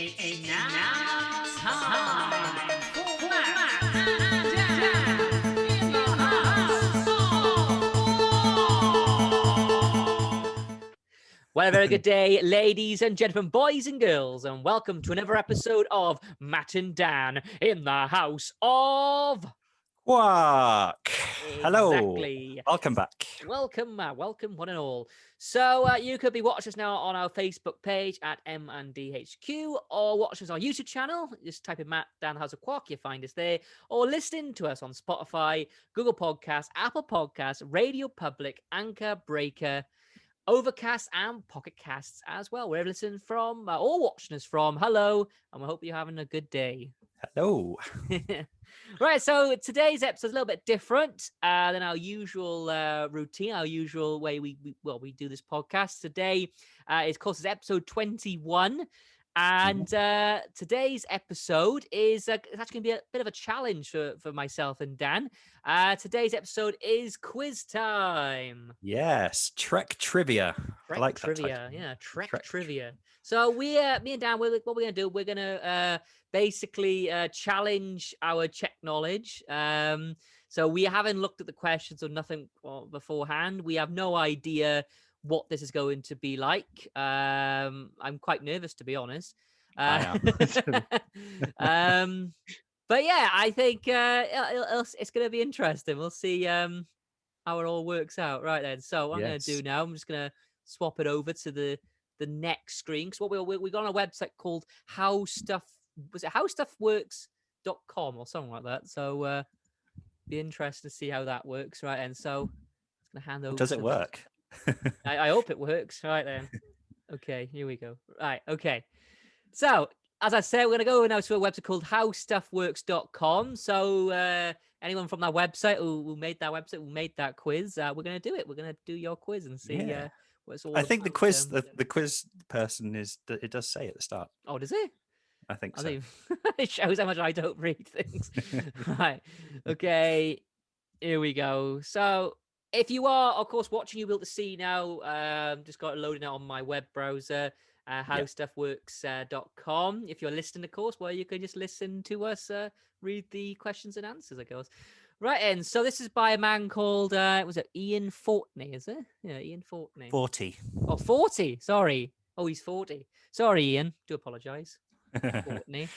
It's now time for Matt and Dan in the house. Well, a very good day, ladies and gentlemen, boys and girls, and welcome to another episode of Matt and Dan in the house of... Quark. Hello. Exactly. Welcome back. Welcome, welcome, one and all. So you could be watching us now on our Facebook page at M&DHQ, or watch us on our YouTube channel. Just type in Matt Dan House of Quark, you find us there, or listening to us on Spotify, Google Podcasts, Apple Podcasts, Radio Public, Anchor, Breaker, Overcast, and Pocket Casts as well. Wherever listening from or watching us from, hello, and we hope you're having a good day. Hello. Right, so today's episode is a little bit different than our usual routine, our usual way we do this podcast. Today is, of course, episode 21. And today's episode is it's actually going to be a bit of a challenge for myself and Dan. Today's episode is quiz time. Yes, Trek trivia. Trek I like trivia. that title. Yeah, Trek trivia. So me and Dan, what we're going to do, we're going to basically challenge our Czech knowledge. So we haven't looked at the questions or nothing beforehand. We have no idea what this is going to be like. I'm quite nervous, to be honest. I am. But yeah, I think it's going to be interesting. We'll see how it all works out. Right then. So what I'm going to do now, I'm just going to swap it over to the next screen. Because what we got on a website called howstuffworks.com or something like that. So be interested to see how that works. Right then. So I'm going to hand over. Does it work? I hope it works. Right then. Okay, here we go. Right, okay. So, as I said, we're going to go now to a website called howstuffworks.com. So, anyone from that website who made that website, who made that quiz, we're going to do it. We're going to do your quiz and see what it's all about. I think the quiz person it does say at the start. Oh, does it? I think so. It shows how much I don't read things. Right. Okay. Here we go. So, if you are, of course, watching, you'll be able to see now. Just got it loaded out on my web browser, howstuffworks.com. If you're listening, of course, well, you can just listen to us read the questions and answers, I guess. Right, and so this is by a man called, was it Ian Fortney, is it? Yeah, Ian Fortney. 40. Oh, 40. Sorry. Oh, he's 40. Sorry, Ian. Do apologise. Fortney.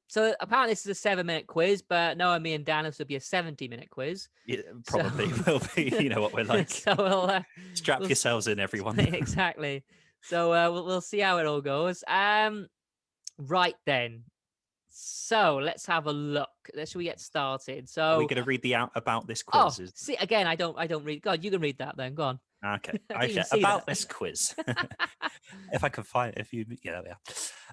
So apparently this is a 7-minute quiz, but knowing me and Dan, this will be a 70-minute quiz. Yeah, probably will be. You know what we're like. So we'll strap yourselves in, everyone. Exactly. So we'll see how it all goes. Right then. So let's have a look. Should we get started? So are we going to read about this quiz? Oh, see, again, I don't read. God, you can read that then. Go on. Okay. About this quiz. If I can find it, there we are.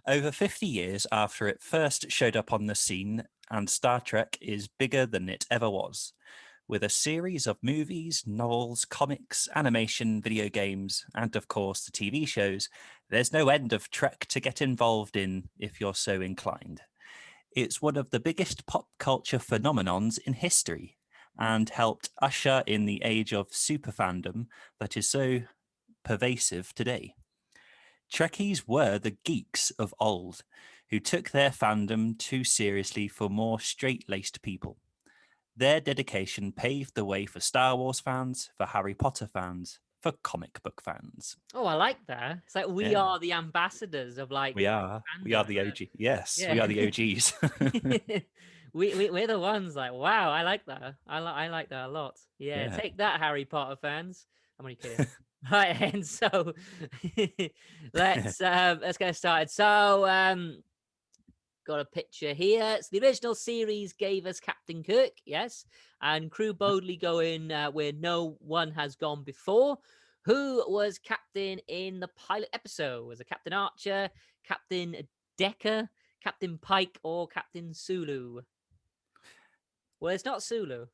Over 50 years after it first showed up on the scene, and Star Trek is bigger than it ever was, with a series of movies, novels, comics, animation, video games, and of course the TV shows, there's no end of Trek to get involved in if you're so inclined. It's one of the biggest pop culture phenomenons in history, and helped usher in the age of super fandom that is so pervasive today. Trekkies were the geeks of old, who took their fandom too seriously for more straight-laced people. Their dedication paved the way for Star Wars fans, for Harry Potter fans, for comic book fans. Oh, I like that. It's like we are the ambassadors of like... We are the OG. Yes, we are the OGs. We're the ones like, wow, I like that. I like that a lot. Yeah, take that, Harry Potter fans. I'm only kidding. Right, and so let's get started. So got a picture here. So the original series gave us Captain Kirk, yes, and crew boldly going where no one has gone before. Who was captain in the pilot episode? Was it Captain Archer, Captain Decker, Captain Pike, or Captain Sulu? Well, it's not Sulu.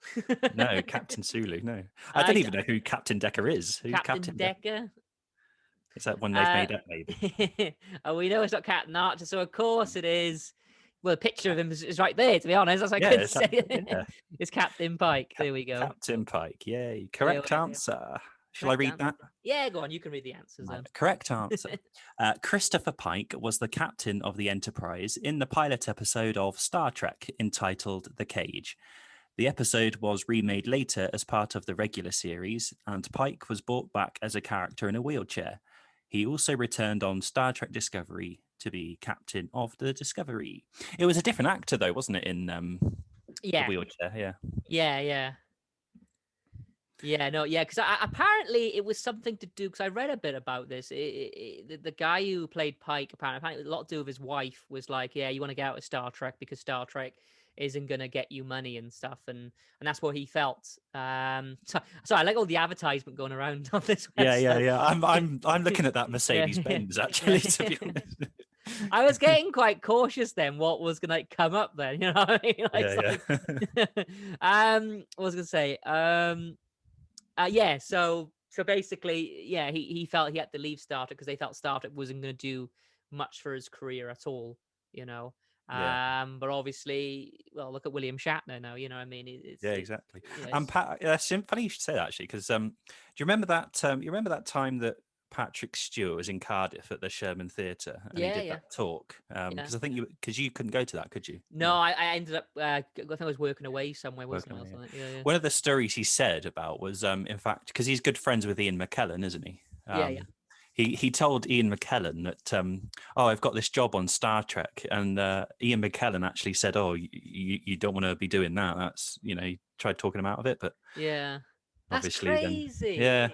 No, Captain Sulu, no. I don't even know who Captain Decker is. Who's Captain Decker? Is that one they've made up, maybe? Oh, we know it's not Captain Archer, so of course it is. Well, the picture of him is right there, to be honest. That's what I could say. It's Captain Pike. There we go. Captain Pike, yay. Correct answer. Shall I read that? Yeah, go on. You can read the answers then. Correct answer. Christopher Pike was the captain of the Enterprise in the pilot episode of Star Trek entitled The Cage. The episode was remade later as part of the regular series, and Pike was brought back as a character in a wheelchair. He also returned on Star Trek Discovery to be captain of the Discovery. It was a different actor, though, wasn't it, in the wheelchair? Yeah. Yeah. Yeah, no, yeah, because apparently it was something to do, because I read a bit about this. The guy who played Pike, apparently a lot to do with his wife, was like, yeah, you want to get out of Star Trek because Star Trek isn't going to get you money and stuff, and that's what he felt. So I like all the advertisement going around on this website. Yeah. I'm looking at that Mercedes Benz actually. To be honest. I was getting quite cautious then. What was going to come up then? You know what I mean? What was I going to say? So basically, yeah, he felt he had to leave Star Trek because they felt Star Trek wasn't going to do much for his career at all, you know. But obviously, well, look at William Shatner now, you know what I mean? Exactly. And Pat, it's funny you should say that, actually, because do you remember that? You remember that time that Patrick Stewart was in Cardiff at the Sherman Theatre and he did that talk? Because I think you couldn't go to that, could you? No, I ended up. I think I was working away somewhere, wasn't I? Yeah. One of the stories he said about was, in fact, because he's good friends with Ian McKellen, isn't he? He told Ian McKellen that, I've got this job on Star Trek, and Ian McKellen actually said, you don't want to be doing that. That's, he tried talking him out of it, but that's obviously crazy. Then,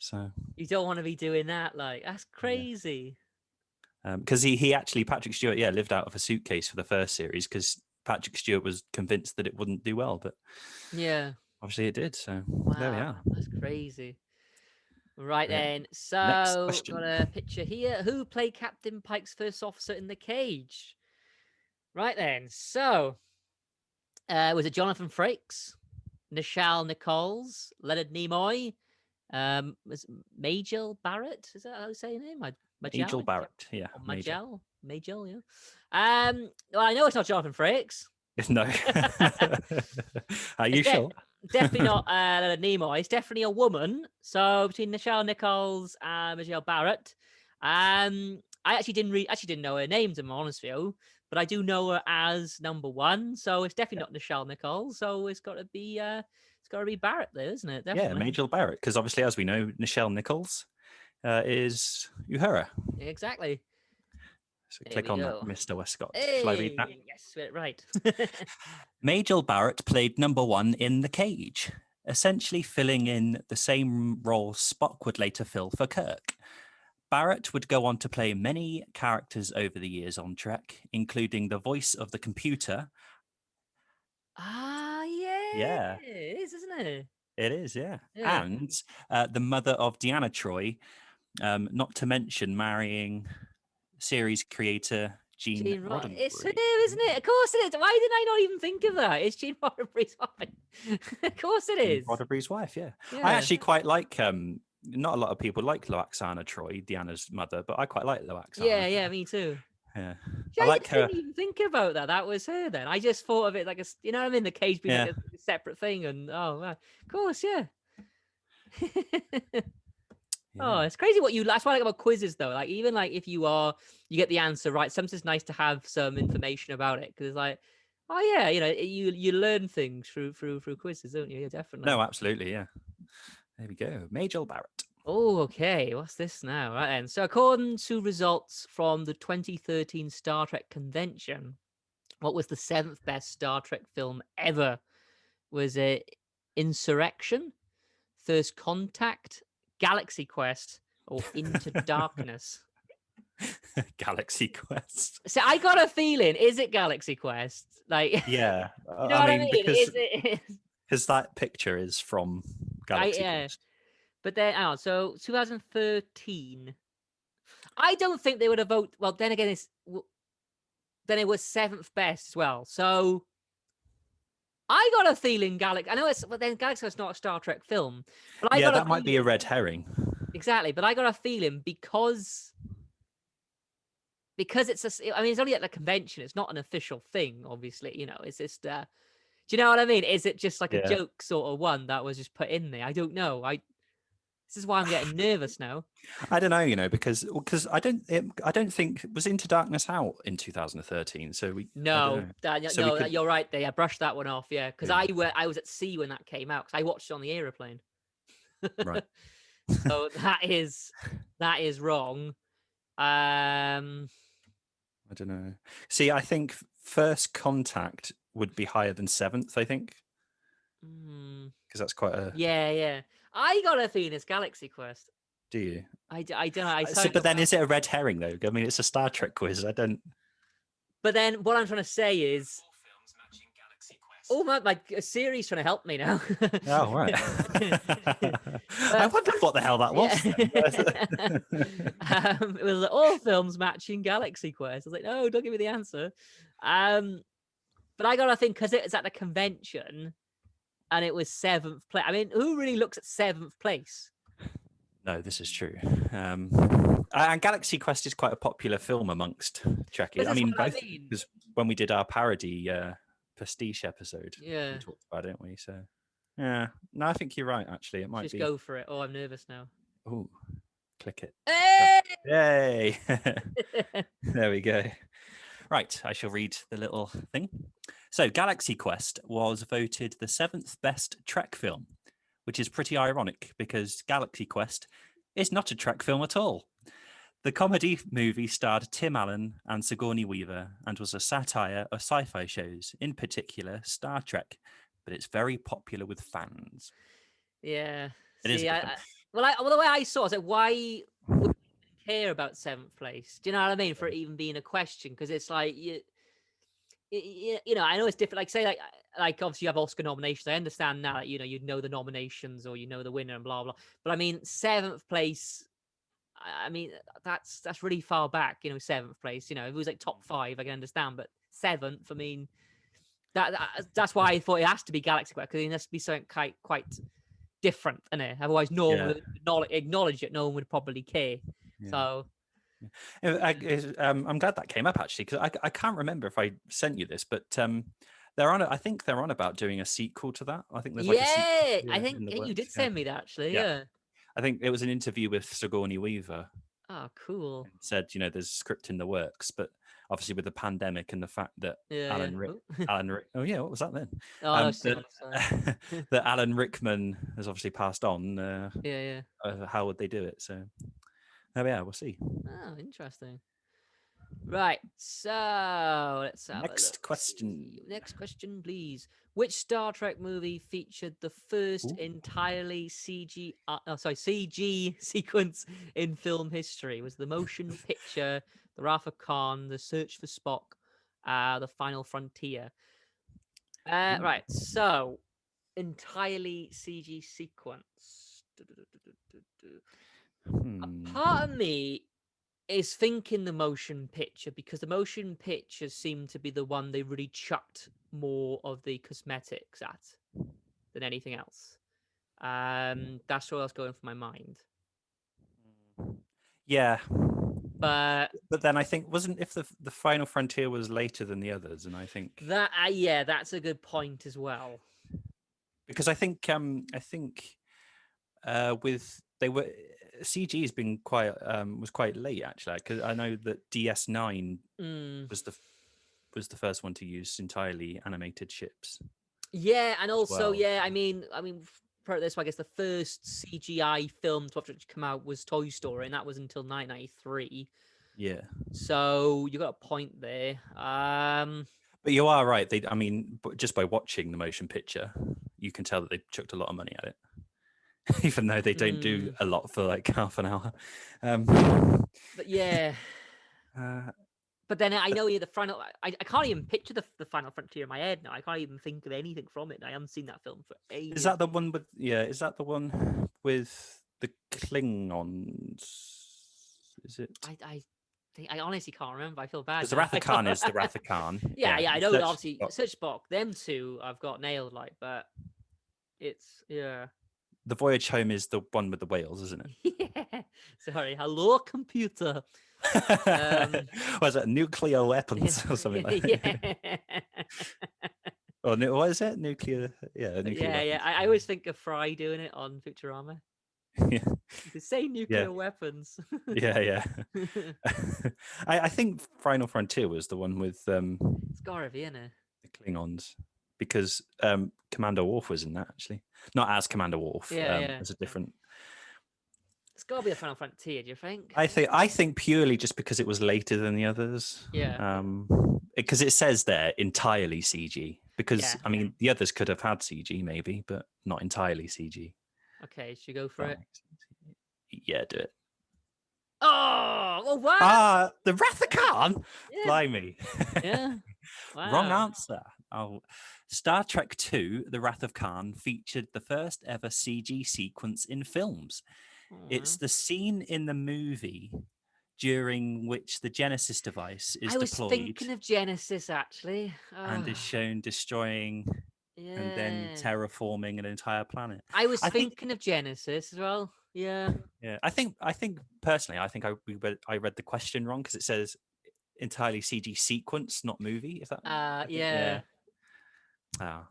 so you don't want to be doing that, like that's crazy. Because he actually, Patrick Stewart, lived out of a suitcase for the first series because Patrick Stewart was convinced that it wouldn't do well, but obviously it did. So there we are. That's crazy. Right then, so got a picture here. Who played Captain Pike's first officer in The Cage? Right then, so was it Jonathan Frakes, Nichelle Nichols, Leonard Nimoy, was Migelle Barrett? Is that how you say her name? Migelle Barrett, yeah. Migelle, yeah. Well, I know it's not Jonathan Frakes. No. Are you sure? Definitely not Leonard Nimoy. It's definitely a woman. So between Nichelle Nichols and Migelle Barrett. I actually didn't know her name, to be honest with you, but I do know her as number one. So it's definitely not Nichelle Nichols. So it's got to be Barrett there, isn't it? Definitely. Yeah, Migelle Barrett, because obviously, as we know, Nichelle Nichols is Uhura. Exactly. So click on that, Mr. Westcott. Hey, shall I read that? Yes, right. Migelle Barrett played number one in The Cage, essentially filling in the same role Spock would later fill for Kirk. Barrett would go on to play many characters over the years on Trek, including the voice of the computer. Yeah. It is, isn't it? It is, yeah. And the mother of Deanna Troi, not to mention marrying series creator Gene Roddenberry. It's her, isn't it? Of course it is. Why did I not even think of that? It's Gene Roddenberry's wife. Of course it is. Roddenberry's wife, yeah. I actually quite like, not a lot of people like Loaxana Troi, Deanna's mother, but I quite like Loaxana. Yeah, me too. Yeah. I like her. Didn't even think about that. That was her then. I just thought of it like you know what I mean? The Cage being like a separate thing. And of course, yeah. Oh, it's crazy what that's what I like about quizzes though. Like even like if you get the answer right, sometimes it's nice to have some information about it because it's like, oh yeah, you learn things through quizzes, don't you? Yeah, definitely. No, absolutely, yeah. There we go, Migelle Barrett. Oh, okay. What's this now? Right then. So according to results from the 2013 Star Trek convention, what was the 7th best Star Trek film ever? Was it Insurrection, First Contact, Galaxy Quest, or Into Darkness? Galaxy Quest. So I got a feeling, is it Galaxy Quest? Like, yeah, you know what I mean? Because that picture is from Galaxy Quest. But then, so 2013. I don't think they would have voted. Well, then again, then it was 7th best as well. So I got a feeling Galaxy. I know but then Galaxy is not a Star Trek film. But that might be a red herring. Exactly, but I got a feeling because it's it's only at the convention. It's not an official thing, obviously. It's just. Do you know what I mean? Is it just like a joke sort of one that was just put in there? I don't know. This is why I'm getting nervous now. I don't know, because I don't think was Into Darkness out in 2013. So I don't No, know. you're right there. I brushed that one off. Yeah, because Yeah. I was at sea when that came out because I watched it on the aeroplane. Right. So that is wrong. I don't know. See, I think First Contact would be higher than Seventh. I think because that's quite a. Yeah. I got a feeling it's Galaxy Quest. Do you? I don't know. But then is it a red herring though? I mean, it's a Star Trek quiz. I don't. But then what I'm trying to say is. Oh my Siri's trying to help me now. Oh, right. I wondered what the hell that was. It was like, all films matching Galaxy Quest. I was like, no, don't give me the answer. But I gotta think because it's at the convention and it was 7th place. I mean, who really looks at 7th place? No, this is true. And Galaxy Quest is quite a popular film amongst Trekkies. I mean, because when we did our parody pastiche episode, we talked about it, didn't we? So, yeah. No, I think you're right, actually. It might Just be. go for it. Oh, I'm nervous now. Oh, click it. Hey! Yay! There we go. Right, I shall read the little thing. So, Galaxy Quest was voted the 7th best Trek film, which is pretty ironic because Galaxy Quest is not a Trek film at all. The comedy movie starred Tim Allen and Sigourney Weaver and was a satire of sci-fi shows, in particular Star Trek, but it's very popular with fans. Yeah. It is. The way I saw it, I was like, why would you care about 7th place? Do you know what I mean? For it even being a question, because it's like you know, I know it's different. Like say, like obviously you have Oscar nominations. I understand now that you know the nominations or you know the winner and blah blah. But I mean, 7th place. I mean, that's really far back. 7th place. If it was like top 5, I can understand. But 7th, I mean, that's why I thought it has to be Galaxy Quest because it has to be something quite different, innit? Otherwise, no one would acknowledge it. No one would probably care. Yeah. So. I'm glad that came up actually because I can't remember if I sent you this, but I think they're on about doing a sequel to that. I think there's like a sequel. I think you did send me that actually. Yeah. I think it was an interview with Sigourney Weaver. Oh, cool. And said there's a script in the works, but obviously with the pandemic and the fact that Alan Rick. Oh yeah, what was that then? Oh, that Alan Rickman has obviously passed on. How would they do it? So. Oh yeah, we'll see. Oh, interesting. Right, so let's have next question. Next question, please. Which Star Trek movie featured the first entirely CG sequence in film history? Was the motion picture The Wrath of Khan, The Search for Spock, The Final Frontier? Right, so entirely CG sequence. A part of me is thinking the motion picture because the motion pictures seem to be the one they really chucked more of the cosmetics at than anything else. That's what I was going for my mind. Yeah. But then I think if the Final Frontier was later than the others, and I think that that's a good point as well. Because I think with they were. CG has been was quite late actually because I know that DS9 was the first one to use entirely animated ships. Yeah, and also I mean put it this way, I guess the first CGI film to come out was Toy Story, and that was until 1993. Yeah. So you got a point there. But you are right. Just by watching the motion picture, you can tell that they chucked a lot of money at it. Even though they don't do a lot for like half an hour. But yeah. But then I know the final. I can't even picture the Final Frontier in my head now. I can't even think of anything from it. I haven't seen that film for ages. Is that the one with? Yeah, is that the one with the Klingons? Is it? I honestly can't remember. I feel bad. Because the Wrath of Khan is the Wrath of Khan. Yeah. I know. Obviously, Search Spock. Them two I've got nailed. But it's The Voyage Home is the one with the whales, isn't it? Yeah. Sorry. Hello, computer. Was it nuclear weapons or something like that? Or what is it? Nuclear? Yeah, nuclear. Yeah. I always think of Fry doing it on Futurama. Yeah. They say nuclear weapons. Yeah. I think Final Frontier was the one with It's gotta be, innit? the Klingons, because Commander Wharf was in that, actually. Not as Commander Wharf, Yeah. as a different. It's gotta be a Final Frontier, do you think? I think purely just because it was later than the others. Yeah. Because it says there entirely CG. Because Yeah. I mean, the others could have had CG maybe, but not entirely CG. Okay, should we go for That it? makes sense. Yeah, do it. Oh, well, what? The Wrath of Khan. Yeah. Blimey. Yeah. Wrong Wow. answer. Oh, Star Trek II: The Wrath of Khan featured the first ever CG sequence in films. It's the scene in the movie during which the Genesis device is I was deployed thinking of Genesis, actually. and is shown destroying and then Yeah. terraforming an entire planet. I was I think- thinking of Genesis as well. Yeah. Yeah, I think personally, I read the question wrong because it says entirely CG sequence, not movie. If that, I think- Yeah. Ah,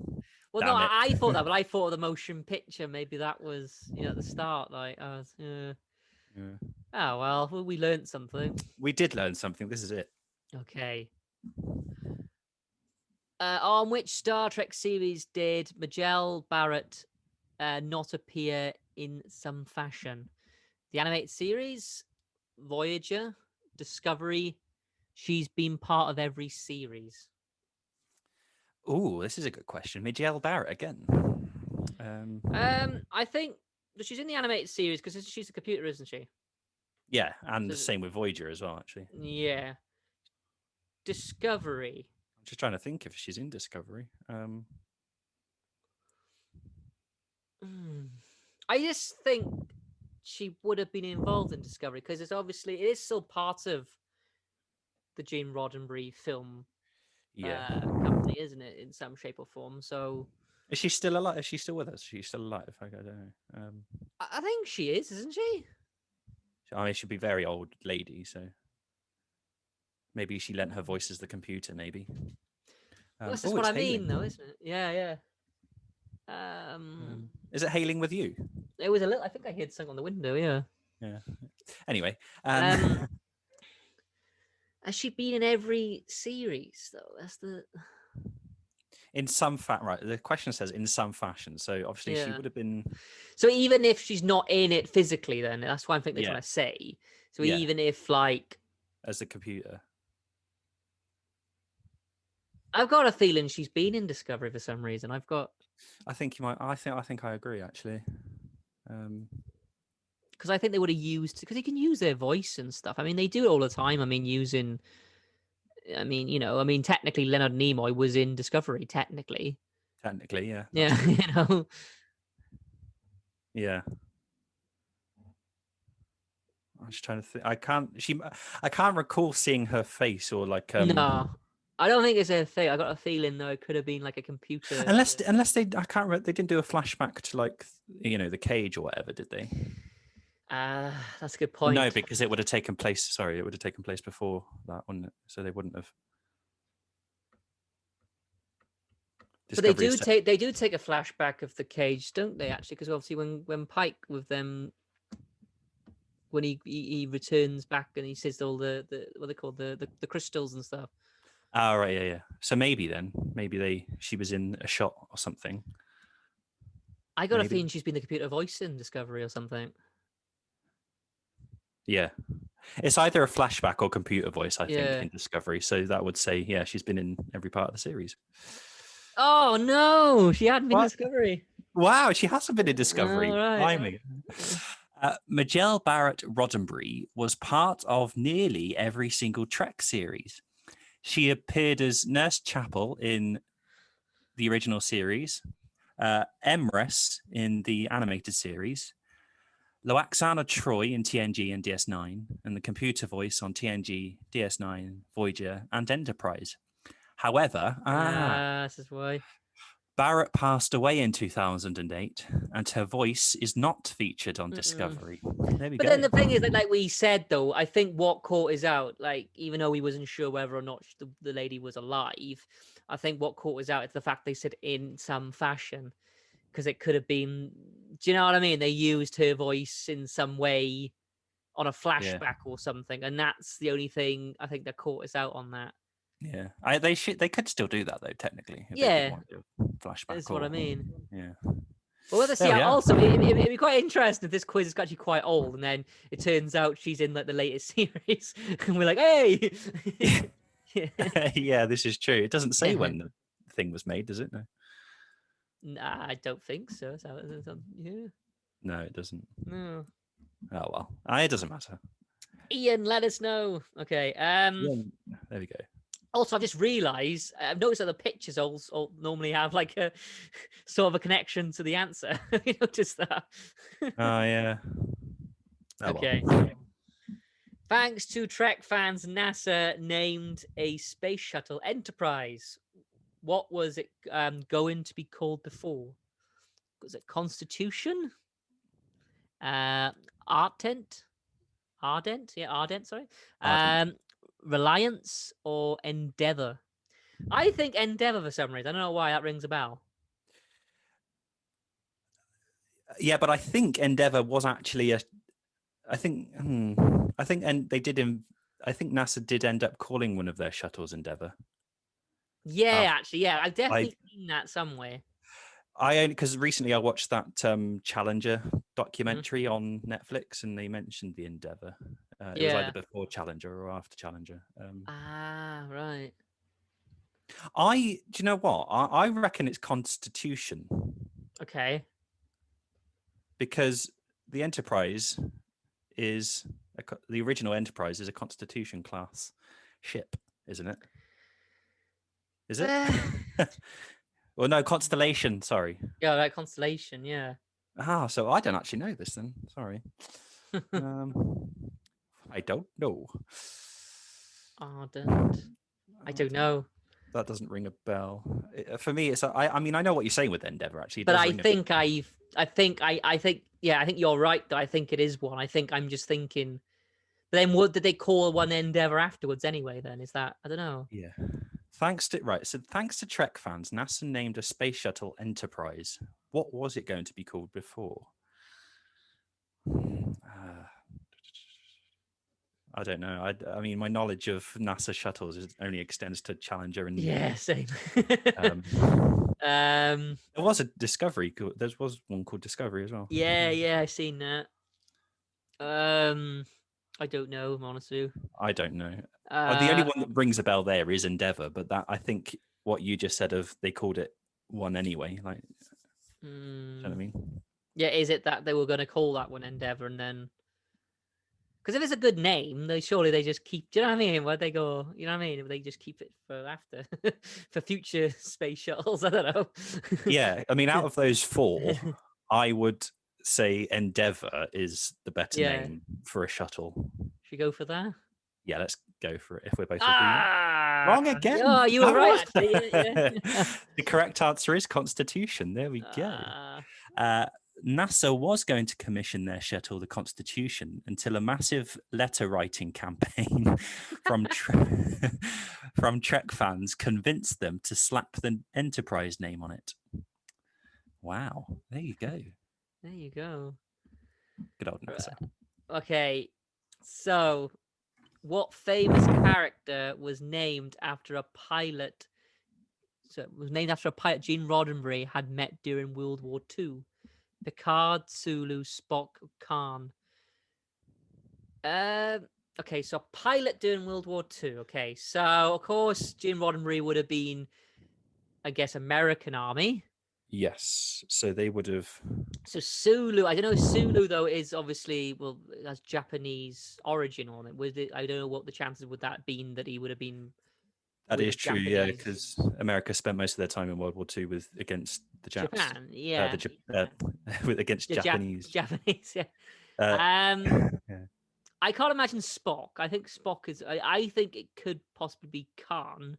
Well, damn no, it. I thought that, but I thought of the motion picture. Maybe that was, at the start. Like, yeah. Yeah. Oh well, we learned something. We did learn something. This is it. Okay. On which Star Trek series did Migelle Barrett not appear in some fashion? The animated series, Voyager, Discovery. She's been part of every series. Oh, this is a good question. Migelle Barrett again. I think she's in the animated series because she's a computer, isn't she? Yeah, and So the same with Voyager as well. Actually, Yeah. Discovery. I'm just trying to think if she's in Discovery. I just think she would have been involved in Discovery because it is still part of the Gene Roddenberry film Yeah. company, isn't it, in some shape or form? So Is she still alive? Is she still with us? She's still alive. I don't know. I think she is, isn't she? I mean, she'd be a very old lady, so maybe she lent her voice as the computer. Maybe. Well, that's just oh, what it's I mean, hailing. though, isn't it? Yeah. Is it hailing with you? It was a little. I think I heard something on the window. Yeah. Yeah. Anyway, Has she been in every series though? That's the. in some fact, right? The question says in some fashion. So obviously she Yeah. would have been. So even if she's not in it physically, then that's what I think they're Yeah. trying to say. So Yeah. even if like As the computer. I've got a feeling she's been in Discovery for some reason. I think you might. I think I agree actually. Because I think they would have used because they can use their voice and stuff. I mean, they do it all the time. I mean, technically Leonard Nimoy was in Discovery. Technically, yeah. yeah, true. Yeah. I'm just trying to think. I can't recall seeing her face or like. No, I don't think it's a thing. I got a feeling though it could have been like a computer. Unless they, I can't remember. They didn't do a flashback to like the cage or whatever, did they? That's a good point. No, because it would have taken place. Sorry, it would have taken place before that, wouldn't it? So they wouldn't have. But they do take a flashback of the cage, don't they? Actually, because obviously when Pike with them, when he returns back and he says all the what they call the crystals and stuff. Oh, right, yeah. So maybe she was in a shot or something. I got a feeling she's been the computer voice in Discovery or something. Yeah, it's either a flashback or computer voice. I think in Discovery, so that would say she's been in every part of the series. Oh no, she hadn't been in Discovery. Wow, she hasn't been in Discovery. Right. Migelle Barrett Roddenberry was part of nearly every single Trek series. She appeared as Nurse Chapel in the original series, Emrys in the animated series, Loaxana Troy in TNG and DS9, and the computer voice on TNG, DS9, Voyager, and Enterprise. However, this is why Barrett passed away in 2008, and her voice is not featured on Discovery. There we go. But then the thing is that, like we said, though, I think what caught us out, like even though we wasn't sure whether or not the lady was alive, I think what caught us out is the fact they said in some fashion. because it could have been. Do you know what I mean? They used her voice in some way on a flashback or something, and that's the only thing I think that caught us out on that. Yeah, they could still do that though, technically. If they did want to do a flashback. That's what I mean. Yeah. Well, let's see. Also, it'd be quite interesting if this quiz is actually quite old, and then it turns out she's in like the latest series, and we're like, hey. Yeah, this is true. It doesn't say when the thing was made, does it? No. Nah, I don't think so. Yeah. No, it doesn't. No. Oh well, it doesn't matter. Ian, let us know. Okay. There we go. Also, I've just realised I've noticed that the pictures all normally have like a sort of a connection to the answer. You noticed that? Oh yeah. Oh, okay. Well. Thanks to Trek fans, NASA named a space shuttle Enterprise. What was it going to be called before? Was it Constitution? Ardent? Yeah, Ardent, sorry. Ardent. Reliance or Endeavour? I think Endeavour for some reason. I don't know why that rings a bell. Yeah, but I think Endeavour was actually I think they did. I think NASA did end up calling one of their shuttles Endeavour. Yeah, actually, yeah, I've definitely seen that somewhere. Because recently I watched that Challenger documentary on Netflix, and they mentioned the Endeavour. It was either before Challenger or after Challenger. Right. Do you know what? I reckon it's Constitution. Okay. Because the Enterprise is the original Enterprise is a Constitution class ship, isn't it? Is it? Well, no, Constellation. Sorry. Yeah, that Constellation. Yeah. So I don't actually know this then. Sorry. I don't know. Ardent. I don't know. That doesn't ring a bell. For me, it's. I mean, I know what you're saying with Endeavour. Actually, but I think you're right. Though I think it is one. I think I'm just thinking. But then, what did they call one Endeavour afterwards? Anyway, then is that I don't know. Yeah. Thanks to Trek fans, NASA named a space shuttle Enterprise. What was it going to be called before? I don't know. I mean, my knowledge of NASA shuttles only extends to Challenger and same. There was a Discovery. There was one called Discovery as well. Yeah, I've seen that. I don't know. I'm honest with you. I don't know. The only one that rings a bell there is Endeavour, but that I think what you just said of they called it one anyway. Like, you know what I mean? Yeah, is it that they were going to call that one Endeavour and then? Because if it's a good name, they just keep. Do you know what I mean? Where they go? You know what I mean? They just keep it for after, for future space shuttles. I don't know. Yeah, I mean, out of those four, I would say Endeavour is the better name for a shuttle. Should we go for that? Yeah, let's go for it. If we're both wrong again. Oh, you were right. Actually. Yeah. The correct answer is Constitution. There we go. NASA was going to commission their shuttle, the Constitution, until a massive letter writing campaign from Trek fans convinced them to slap the Enterprise name on it. Wow, there you go. There you go. Good old NASA. Okay, so what famous character was named after a pilot? So it was named after a pilot Gene Roddenberry had met during World War II. Picard, Sulu, Spock, Khan. Okay, so pilot during World War II. Okay, so of course Gene Roddenberry would have been, I guess, American Army. Yes, so they would have. So Sulu, I don't know. Sulu though is obviously it has Japanese origin on it. I don't know what the chances would that been that he would have been. That is true, Japanese. Yeah, because America spent most of their time in World War II against the Japs. Japan, yeah, against Japanese. Japanese, yeah. Yeah. I can't imagine Spock. I think Spock is. I think it could possibly be Khan.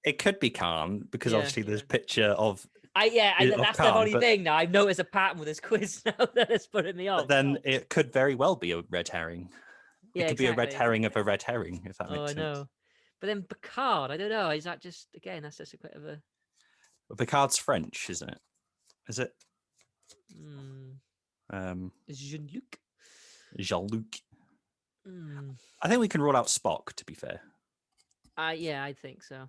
It could be Khan because obviously there's a picture of. That's Khan, the only thing. Now I've noticed a pattern with this quiz now that it's putting me off. But then it could very well be a red herring. It could be a red herring of a red herring, if that makes sense. I know. But then Picard, I don't know. Is that just, again, that's just a bit of a... Well, Picard's French, isn't it? Is it? Jean-Luc. Jean-Luc. I think we can rule out Spock, to be fair. Yeah, I think so.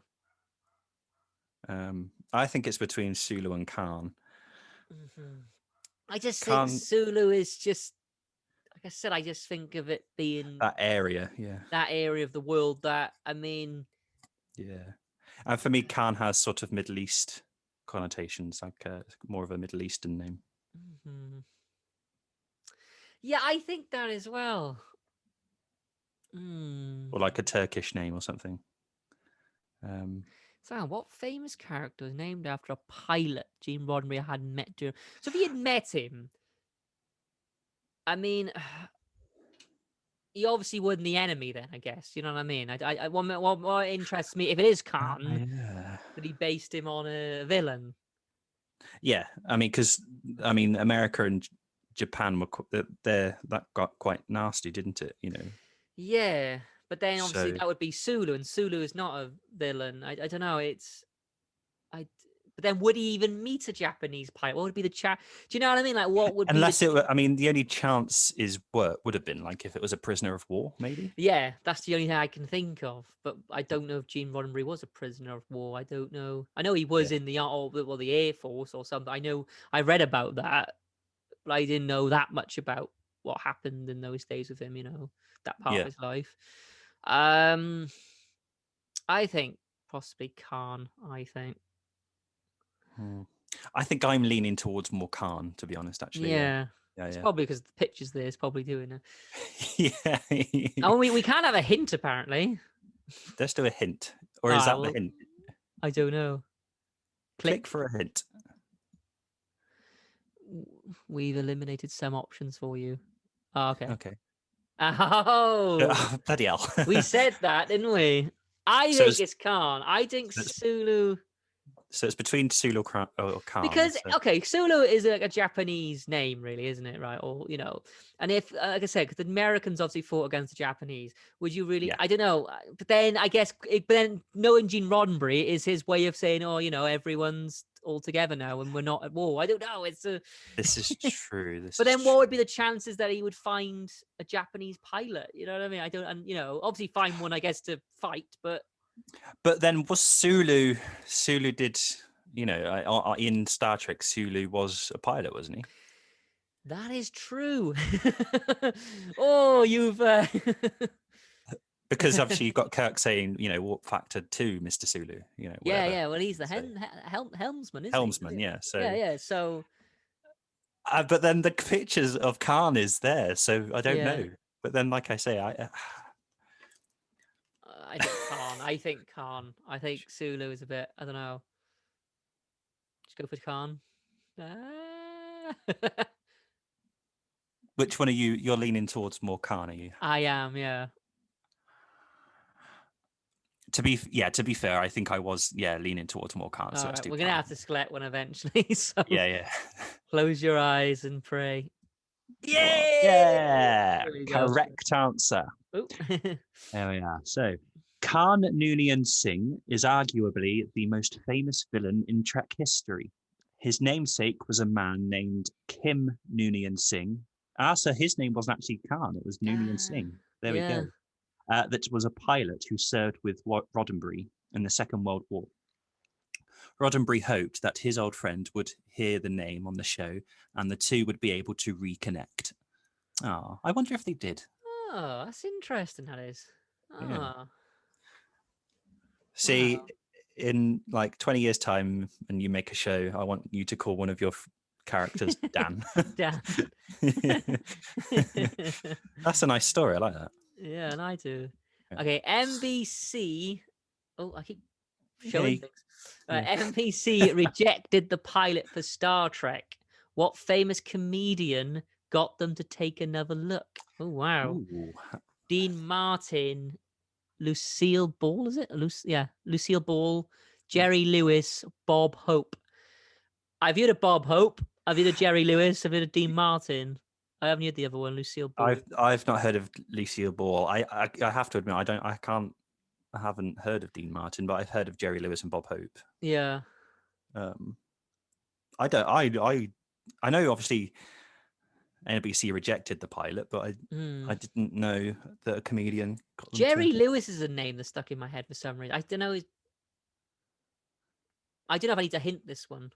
I think it's between Sulu and Khan. I just Khan... think Sulu is just, like I said, I just think of it being that area, yeah. That area of the world that, I mean... Yeah. And for me, Khan has sort of Middle East connotations, like more of a Middle Eastern name. Yeah, I think that as well. Or like a Turkish name or something. So, what famous character is named after a pilot Gene Roddenberry had met during... So, if he had met him, I mean, he obviously wasn't the enemy then, I guess. You know what I mean? What interests me, if it is Khan, that he based him on a villain. Yeah, I mean, because America and Japan that got quite nasty, didn't it? You know. Yeah, but then obviously that would be Sulu, and Sulu is not a villain. I don't know. But then would he even meet a Japanese pilot? What would be the chat? Do you know what I mean? Like, what would unless it were? I mean, the only chance would have been like if it was a prisoner of war, maybe. Yeah, that's the only thing I can think of. But I don't know if Gene Roddenberry was a prisoner of war. I don't know. I know he was in the Air Force or something. I know I read about that, but I didn't know that much about what happened in those days with him. You know, that part of his life. I think possibly Khan. I think I'm leaning towards more Khan, to be honest. Actually, yeah. It's probably because the pictures there is probably doing it. Yeah. Oh, we can have a hint apparently. Let's do a hint, or is that the hint? I don't know. Click for a hint. We've eliminated some options for you. Oh, okay. Okay. Oh, bloody hell. We said that, didn't we? I think it's Khan. I think Sulu. So it's between Sulu or Khan. Because, okay, Sulu is like a Japanese name, really, isn't it? Right? Or, you know, and if, like I said, because the Americans obviously fought against the Japanese, would you really, I don't know. But then I guess, knowing Gene Roddenberry is his way of saying, oh, you know, everyone's all together now and we're not at war. I don't know. This is true. But then what would be the chances that he would find a Japanese pilot? You know what I mean? And, you know, obviously find one, I guess, to fight, but. But then was Sulu did, you know, in Star Trek, Sulu was a pilot, wasn't he? That is true. Oh, you've... Because obviously you've got Kirk saying, you know, warp factor 2, Mr. Sulu, you know, whatever. Yeah, well, he's the helmsman, isn't he? Helmsman, yeah. So Yeah, so... but then the pictures of Khan is there, so I don't know. But then, like I say, I think Khan. I think Sulu is a bit, I don't know. Just go for Khan. Which one are you? You're leaning towards more Khan, are you? I am, yeah. To be fair, I think I was leaning towards more Khan. So we're gonna have to select one eventually. So yeah. Close your eyes and pray. Yeah. Correct answer. There we are. So Khan Noonien Singh is arguably the most famous villain in Trek history. His namesake was a man named Kim Noonien Singh. So his name wasn't actually Khan, it was Noonien Singh. There we go. That was a pilot who served with Roddenberry in the Second World War. Roddenberry hoped that his old friend would hear the name on the show and the two would be able to reconnect. Oh, I wonder if they did. Oh, that's interesting, that is. Oh. Yeah. See, in like 20 years' time, and you make a show, I want you to call one of your characters Dan. Dan. That's a nice story. I like that. Yeah, and I do. Okay, NBC. Oh, I keep showing things. NBC rejected the pilot for Star Trek. What famous comedian got them to take another look? Oh, wow. Ooh. Dean Martin, Lucille Ball, is it? Lucille Ball, Jerry Lewis, Bob Hope. I've heard of Bob Hope. I've heard of Jerry Lewis. I've heard of Dean Martin. I haven't heard the other one, Lucille Ball. I've not heard of Lucille Ball. I have to admit I haven't heard of Dean Martin, but I've heard of Jerry Lewis and Bob Hope. Yeah. I don't. I know. Obviously, NBC rejected the pilot, but I didn't know that a comedian got them Jerry to... Lewis is a name that stuck in my head for some reason. I don't know. I don't know if I need to hint this one.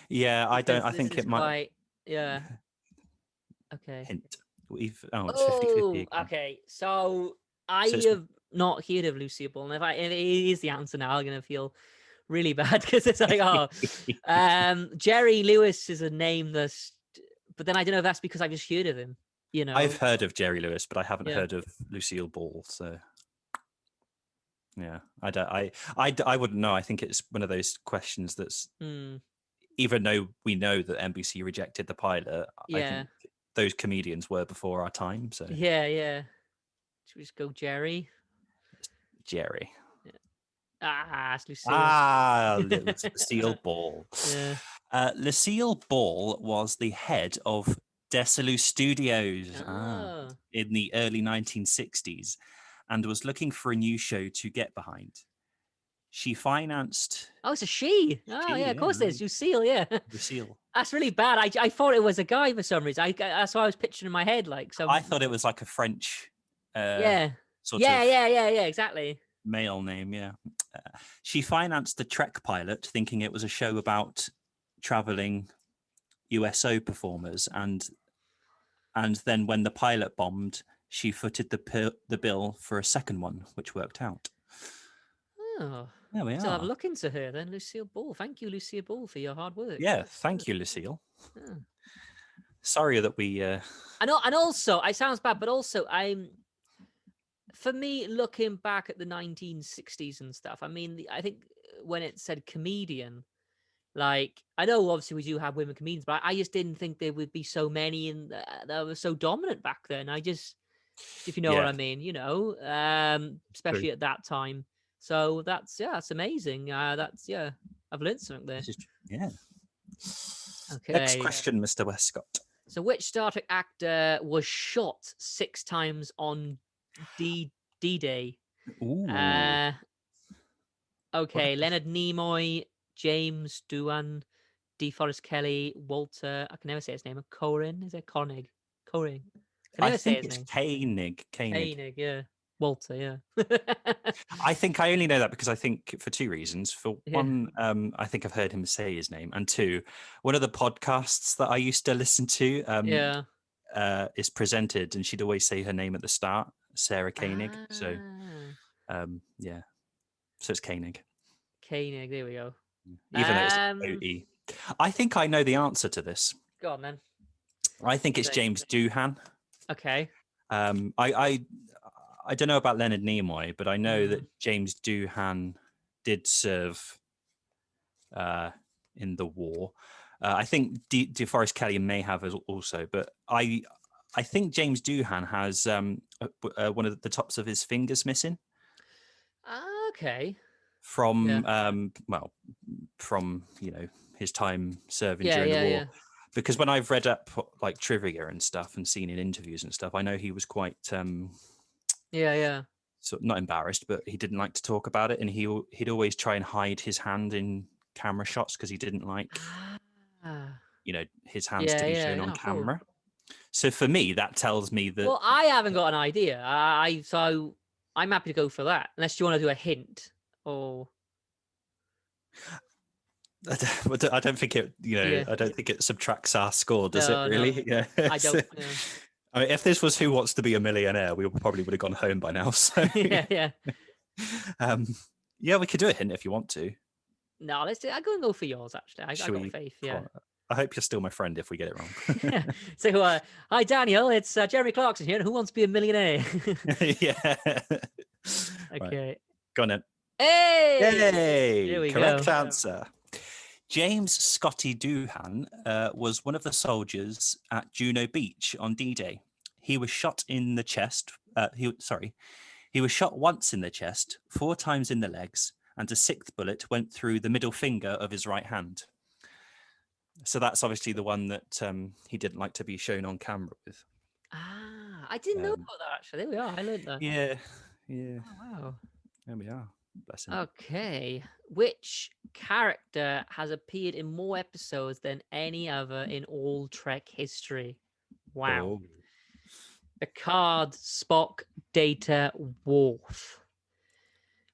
Yeah, I don't. Because I think this it is might quite. Yeah. Okay. hint. It's 50-50 Oh, again. okay. So I So it's have not heard of Lucille Ball, and if it is the answer now, I'm gonna feel really bad because it's like, oh, Jerry Lewis is a name that's, but then I don't know if that's because I've just heard of him. You know, I've heard of Jerry Lewis, but I haven't Yeah. heard of Lucille Ball. So yeah, I don't. I wouldn't know. I think it's one of those questions that's even though we know that NBC rejected the pilot, I Yeah. think those comedians were before our time. So Yeah. Should we just go Jerry? Jerry. It's Lucille. Lucille Ball. Yeah. Lucille Ball was the head of Desilu Studios Oh. in the early 1960s and was looking for a new show to get behind. She financed... Oh, it's a she. Oh, yeah, of course it is. Lucille, yeah. Lucille. That's really bad. I thought it was a guy for some reason. That's what I was picturing in my head. Like some... I thought it was like a French yeah. sort Yeah, of yeah, exactly. male name, yeah. She financed the Trek pilot, thinking it was a show about traveling USO performers, and then when the pilot bombed, she footed the bill for a second one, which worked out. Oh, there we so are. have a look into her then, Lucille Ball. Thank you, Lucille Ball, for your hard work. Yeah, thank you, Lucille. Yeah. Sorry that we. And also, it sounds bad, but also for me, looking back at the 1960s and stuff, I mean, I think when it said comedian, like, I know obviously we do have women comedians, but I just didn't think there would be so many and that were so dominant back then. I just, if you know what I mean, especially at that time. So that's amazing. That's I've learned something there. Yeah. Okay. Next question, Mr. Westcott. So, which Star Trek actor was shot 6 times on D-Day? Ooh. Okay, Leonard Nimoy, James Doohan, DeForest Kelly, Walter. I can never say his name. Corin, is it Koenig? Corin. I can never say his name. Koenig. Koenig, yeah. Walter, yeah. I think I only know that because I think for 2 reasons. For one, I think I've heard him say his name, and 2, one of the podcasts that I used to listen to is presented, and she'd always say her name at the start, Sarah Koenig. So, so it's Koenig. Koenig, there we go. Even though it's O-E. I think I know the answer to this. Go on then. I think it's James Doohan. Okay. I don't know about Leonard Nimoy, but I know that James Doohan did serve in the war. I think DeForest Kelly may have also, but I think James Doohan has one of the tops of his fingers missing. Okay. From his time serving during the war. Yeah. Because when I've read up like trivia and stuff and seen in interviews and stuff, I know he was quite so not embarrassed, but he didn't like to talk about it, and he'd always try and hide his hand in camera shots because he didn't like his hands to be shown on camera. Cool. So for me, that tells me that. Well, I haven't got an idea. So I'm happy to go for that, unless you want to do a hint or. I don't think it. I don't think it subtracts our score, does it? Really? No. Yeah. I don't. I mean, if this was Who Wants to Be a Millionaire, we probably would have gone home by now. So yeah. We could do a hint if you want to. No, let's do. I'm going to go for yours. Actually, I got faith. Yeah. I hope you're still my friend if we get it wrong. So, hi Daniel, it's Jeremy Clarkson here. Who Wants to Be a Millionaire? Yeah. Okay. Right. Go on then. Hey! Here we Correct go. answer. James Scotty Doohan was one of the soldiers at Juno Beach on D-Day. He was shot in the chest. He was shot once in the chest, 4 times in the legs, and a 6th bullet went through the middle finger of his right hand. So that's obviously the one that he didn't like to be shown on camera with. I didn't know about that, actually. There we are. I learned that. Yeah. Oh, wow. There we are. Bless him. Okay. Which character has appeared in more episodes than any other in all Trek history? Wow. Oh. Picard, Spock, Data, Worf.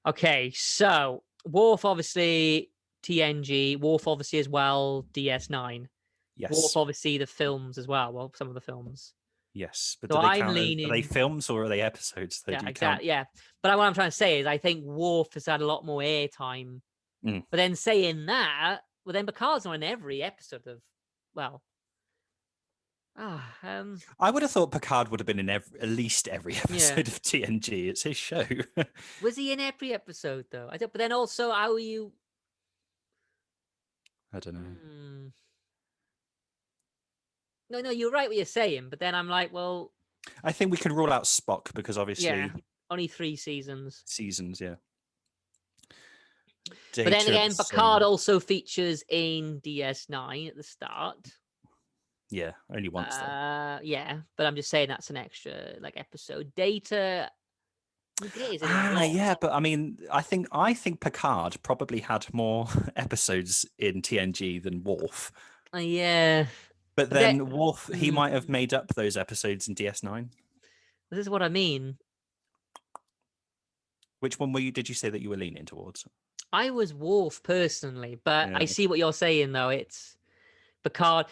Okay, so Worf obviously TNG, Worf obviously as well DS9. Yes. Worf obviously the films as well. Well, some of the films. Yes, but So do they I'm count? Are they leaning. films or are they episodes? Though, Yeah, do you exactly. Yeah, but what I'm trying to say is, I think Worf has had a lot more airtime. Mm. But then saying that, well, then Picard's not in every episode of. Well, I would have thought Picard would have been in at least every episode of TNG. It's his show. Was he in every episode though? I don't. But then also, how are you? I don't know. No, you're right what you're saying. But then I'm like, well, I think we can rule out Spock because obviously only 3 seasons. Seasons, yeah. But then again, Picard also features in DS9 at the start. Yeah, only once though. Yeah, but I'm just saying that's an extra like episode. Data. Yeah, but I mean, I think Picard probably had more episodes in TNG than Worf. Yeah. But then Worf, he might have made up those episodes in DS9. This is what I mean. Which one did you say that you were leaning towards? I was Worf personally, but I see what you're saying though. It's Picard.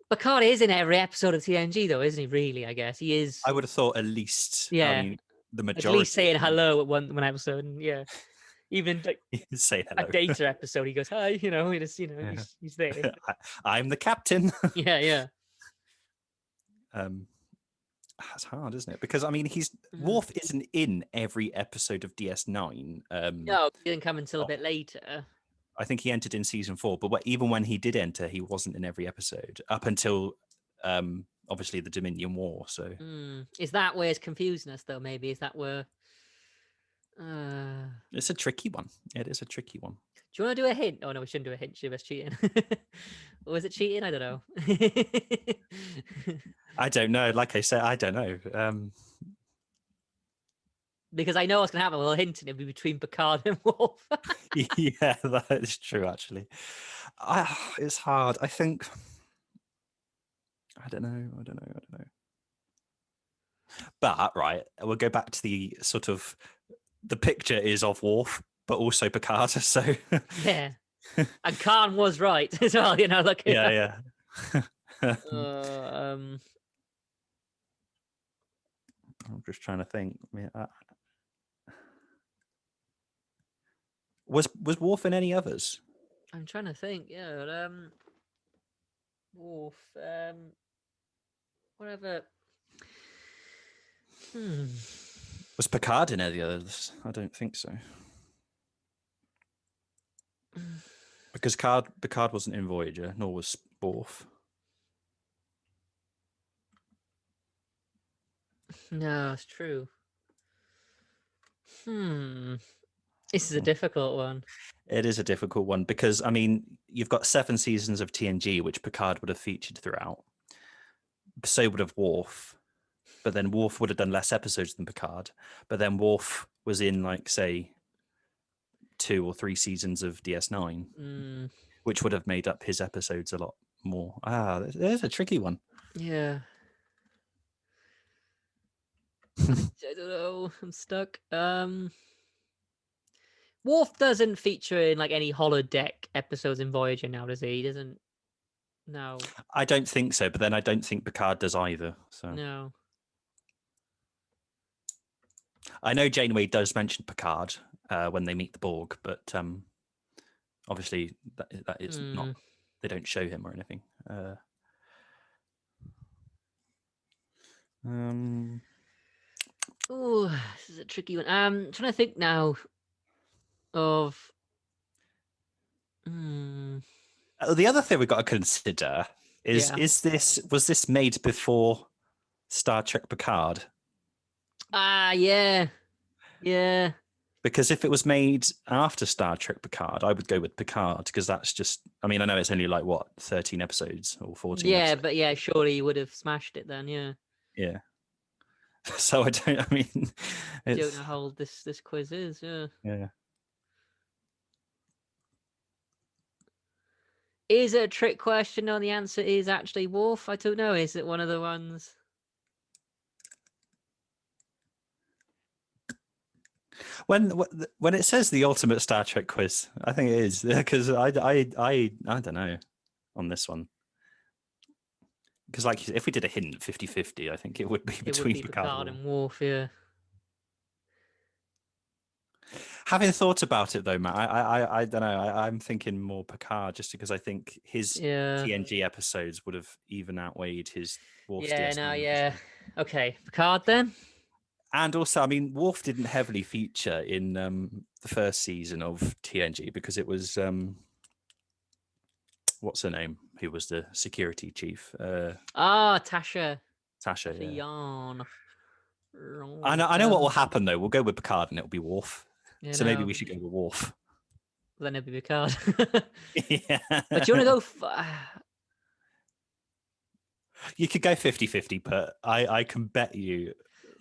Picard is in every episode of TNG though, isn't he? Really, I guess he is. I would have thought at least. Yeah. I mean, the majority. At least saying hello at one episode, and yeah. Even like say hello. A Data episode, he goes hi. He's there. I'm the captain. yeah. That's hard, isn't it? Because I mean, Worf isn't in every episode of DS9. No, he didn't come until a bit later. I think he entered in season 4, but even when he did enter, he wasn't in every episode up until obviously the Dominion War. So is that where it's confusing us though? Maybe is that where? It's a tricky one. It is a tricky one. Do you want to do a hint? Oh no, we shouldn't do a hint. That's cheating. Or was it cheating? I don't know. I don't know. Like I said, I don't know. Because I know what's going to happen. We'll hint and it'll be between Picard and Worf. Yeah, that is true, actually. It's hard. I think... I don't know. But, right, we'll go back to the sort of... The picture is of Worf, but also Picard, so... Yeah. And Khan was right as well, look. Yeah. I'm just trying to think. Was Worf in any others? I'm trying to think. Yeah, Worf. Whatever. Was Picard in any others? I don't think so. Because Picard wasn't in Voyager, nor was Worf. No, it's true. This is a difficult one. It is a difficult one because, I mean, you've got 7 seasons of TNG, which Picard would have featured throughout. So would have Worf. But then Worf would have done less episodes than Picard. But then Worf was in, like, say, 2 or 3 seasons of DS9, which would have made up his episodes a lot more. There's a tricky one. Yeah. I don't know. I'm stuck. Worf doesn't feature in like any holodeck episodes in Voyager now, does he? He doesn't. No. I don't think so, but then I don't think Picard does either. So no. I know Janeway does mention Picard when they meet the Borg, but obviously that is not. They don't show him or anything. Oh, this is a tricky one. I'm trying to think now of. The other thing we've got to consider is was this made before Star Trek Picard? Yeah. Because if it was made after Star Trek Picard, I would go with Picard because that's just. I mean, I know it's only like 13 episodes or 14. Yeah, episodes. but yeah, surely you would have smashed it then. Yeah. Yeah. So I don't. I mean, I don't it's know how old this quiz is. Yeah. yeah. Is it a trick question? No, the answer is actually Wharf. I don't know. Is it one of the ones? When it says the ultimate Star Trek quiz, I think it is because I don't know on this one. Because like if we did a hint 50-50, I think it would be between Picard and Worf. Yeah. Having thought about it though, Matt, I don't know. I'm thinking more Picard just because I think his TNG episodes would have even outweighed his Worf's DS9 episode. Okay, Picard then. And also, I mean, Worf didn't heavily feature in the first season of TNG because it was what's her name? Who was the security chief? Tasha. Tasha. Yeah. I know what will happen though. We'll go with Picard and it'll be Worf. So maybe we should go with Worf. Then it'll be Picard. Yeah. But do you want to go? You could go 50-50, but I can bet you.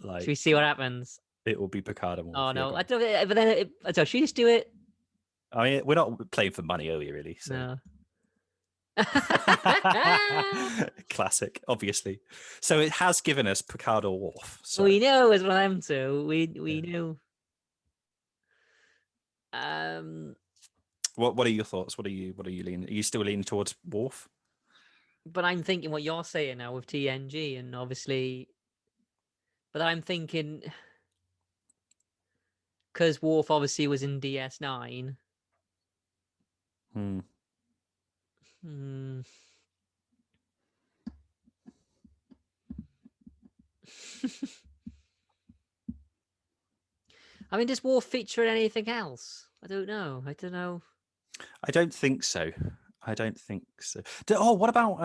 Like, should we see what happens? It will be Picard and Worf. Oh no, I don't. But then, should we just do it? I mean, we're not playing for money, are we? Really? So. No. Classic, obviously. So it has given us Picard or Worf. So. We know it's one of them two. We knew. What are your thoughts? What are you leaning? Are you still leaning towards Worf? But I'm thinking what you're saying now with TNG, and obviously, but I'm thinking because Worf obviously was in DS9. I mean, does Worf feature in anything else? I don't know. I don't think so. What about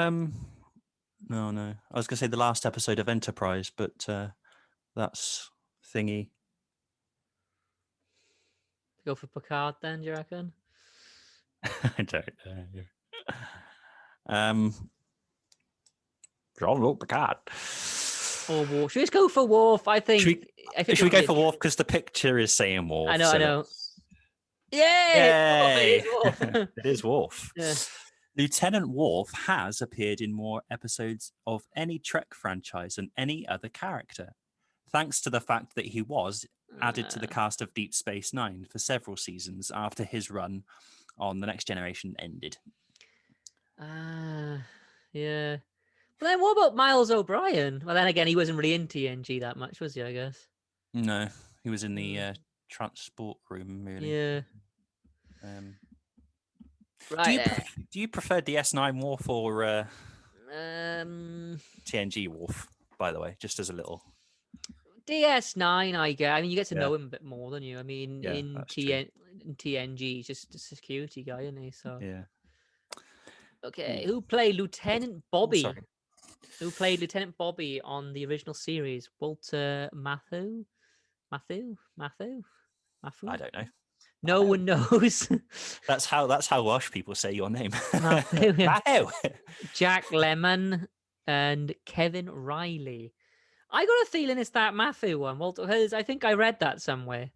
No. I was going to say the last episode of Enterprise, but that's thingy. Go for Picard then, do you reckon? I don't know. Jean-Luc Picard. Or Worf. Should we just go for Worf? I think. Should we go for Worf because the picture is saying Worf? I know. Yay! Yay! Oh, it is Worf. It is Worf. Yeah. Lieutenant Worf has appeared in more episodes of any Trek franchise than any other character, thanks to the fact that he was added to the cast of Deep Space Nine for several seasons after his run on The Next Generation ended. Yeah. But then what about Miles O'Brien? Well, then again, he wasn't really in TNG that much, was he, I guess? No, he was in the transport room, really. Yeah. Right. Do you prefer DS9 Wharf or TNG Wharf, by the way, just as a little... DS9, I guess. I mean, you get to know him a bit more than you. I mean, in TNG, he's just a security guy, isn't he? So yeah. Okay, who played Lieutenant Bobby? Who played Lieutenant Bobby on the original series? Walter Matthau? Matthew? I don't know. No one knows. That's how Welsh people say your name. Matthew. Matthew. Jack Lemmon and Kevin Riley. I got a feeling it's that Matthew one, Walter. I think I read that somewhere.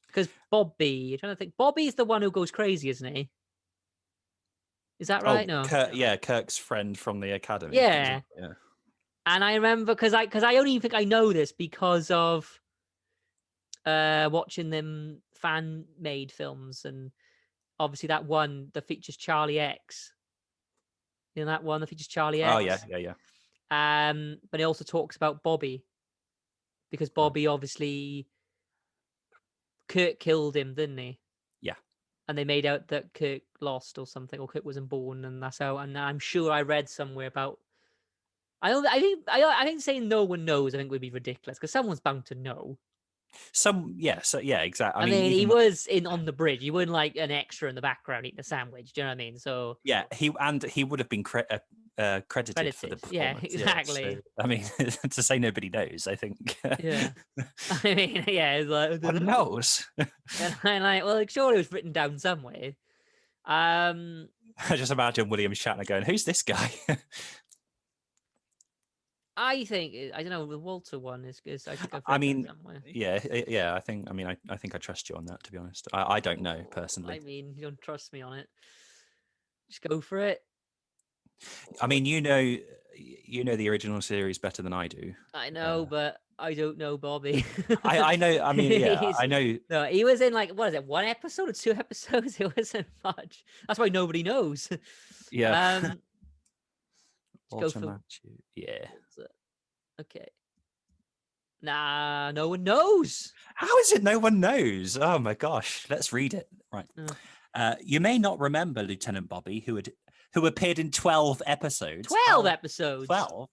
Because Bobby, I'm trying to think. Bobby's the one who goes crazy, isn't he? Is that right? No. Kirk's friend from the academy. Yeah. And I remember because I only think I know this because of watching them fan made films, and obviously that one that features Charlie X. You know that one that features Charlie X. Oh yeah. But it also talks about Bobby because Bobby obviously Kirk killed him, didn't he? Yeah. And they made out that Kirk lost or something, or Kirk wasn't born, and that's how. And I'm sure I read somewhere about. I think saying no one knows, I think would be ridiculous because someone's bound to know. Exactly. I mean he was in on the bridge. He wasn't like an extra in the background eating a sandwich. Do you know what I mean? So yeah, he would have been credited for the performance. Yeah, exactly. Yeah, so, I mean, to say nobody knows, I think. Yeah. I mean, yeah, it's like one knows. And I'm like, well, surely it was written down somewhere. I just imagine William Shatner going, "Who's this guy?" I think I don't know. The Walter one is I think I've I read that mean, somewhere. yeah. I think. I mean, I think I trust you on that. To be honest, I don't know personally. I mean, you don't trust me on it. Just go for it. I mean, you know the original series better than I do. I know, but I don't know Bobby. I know. I mean, yeah, I know. No, he was in like what is it? One episode or two episodes? It wasn't much. That's why nobody knows. Yeah. Let's go Walter for Matthew. Yeah. okay. Nah, no one knows. How is it no one knows? Oh my gosh. Let's read it. Right. You may not remember Lieutenant Bobby, who appeared in 12 episodes. 12 episodes. 12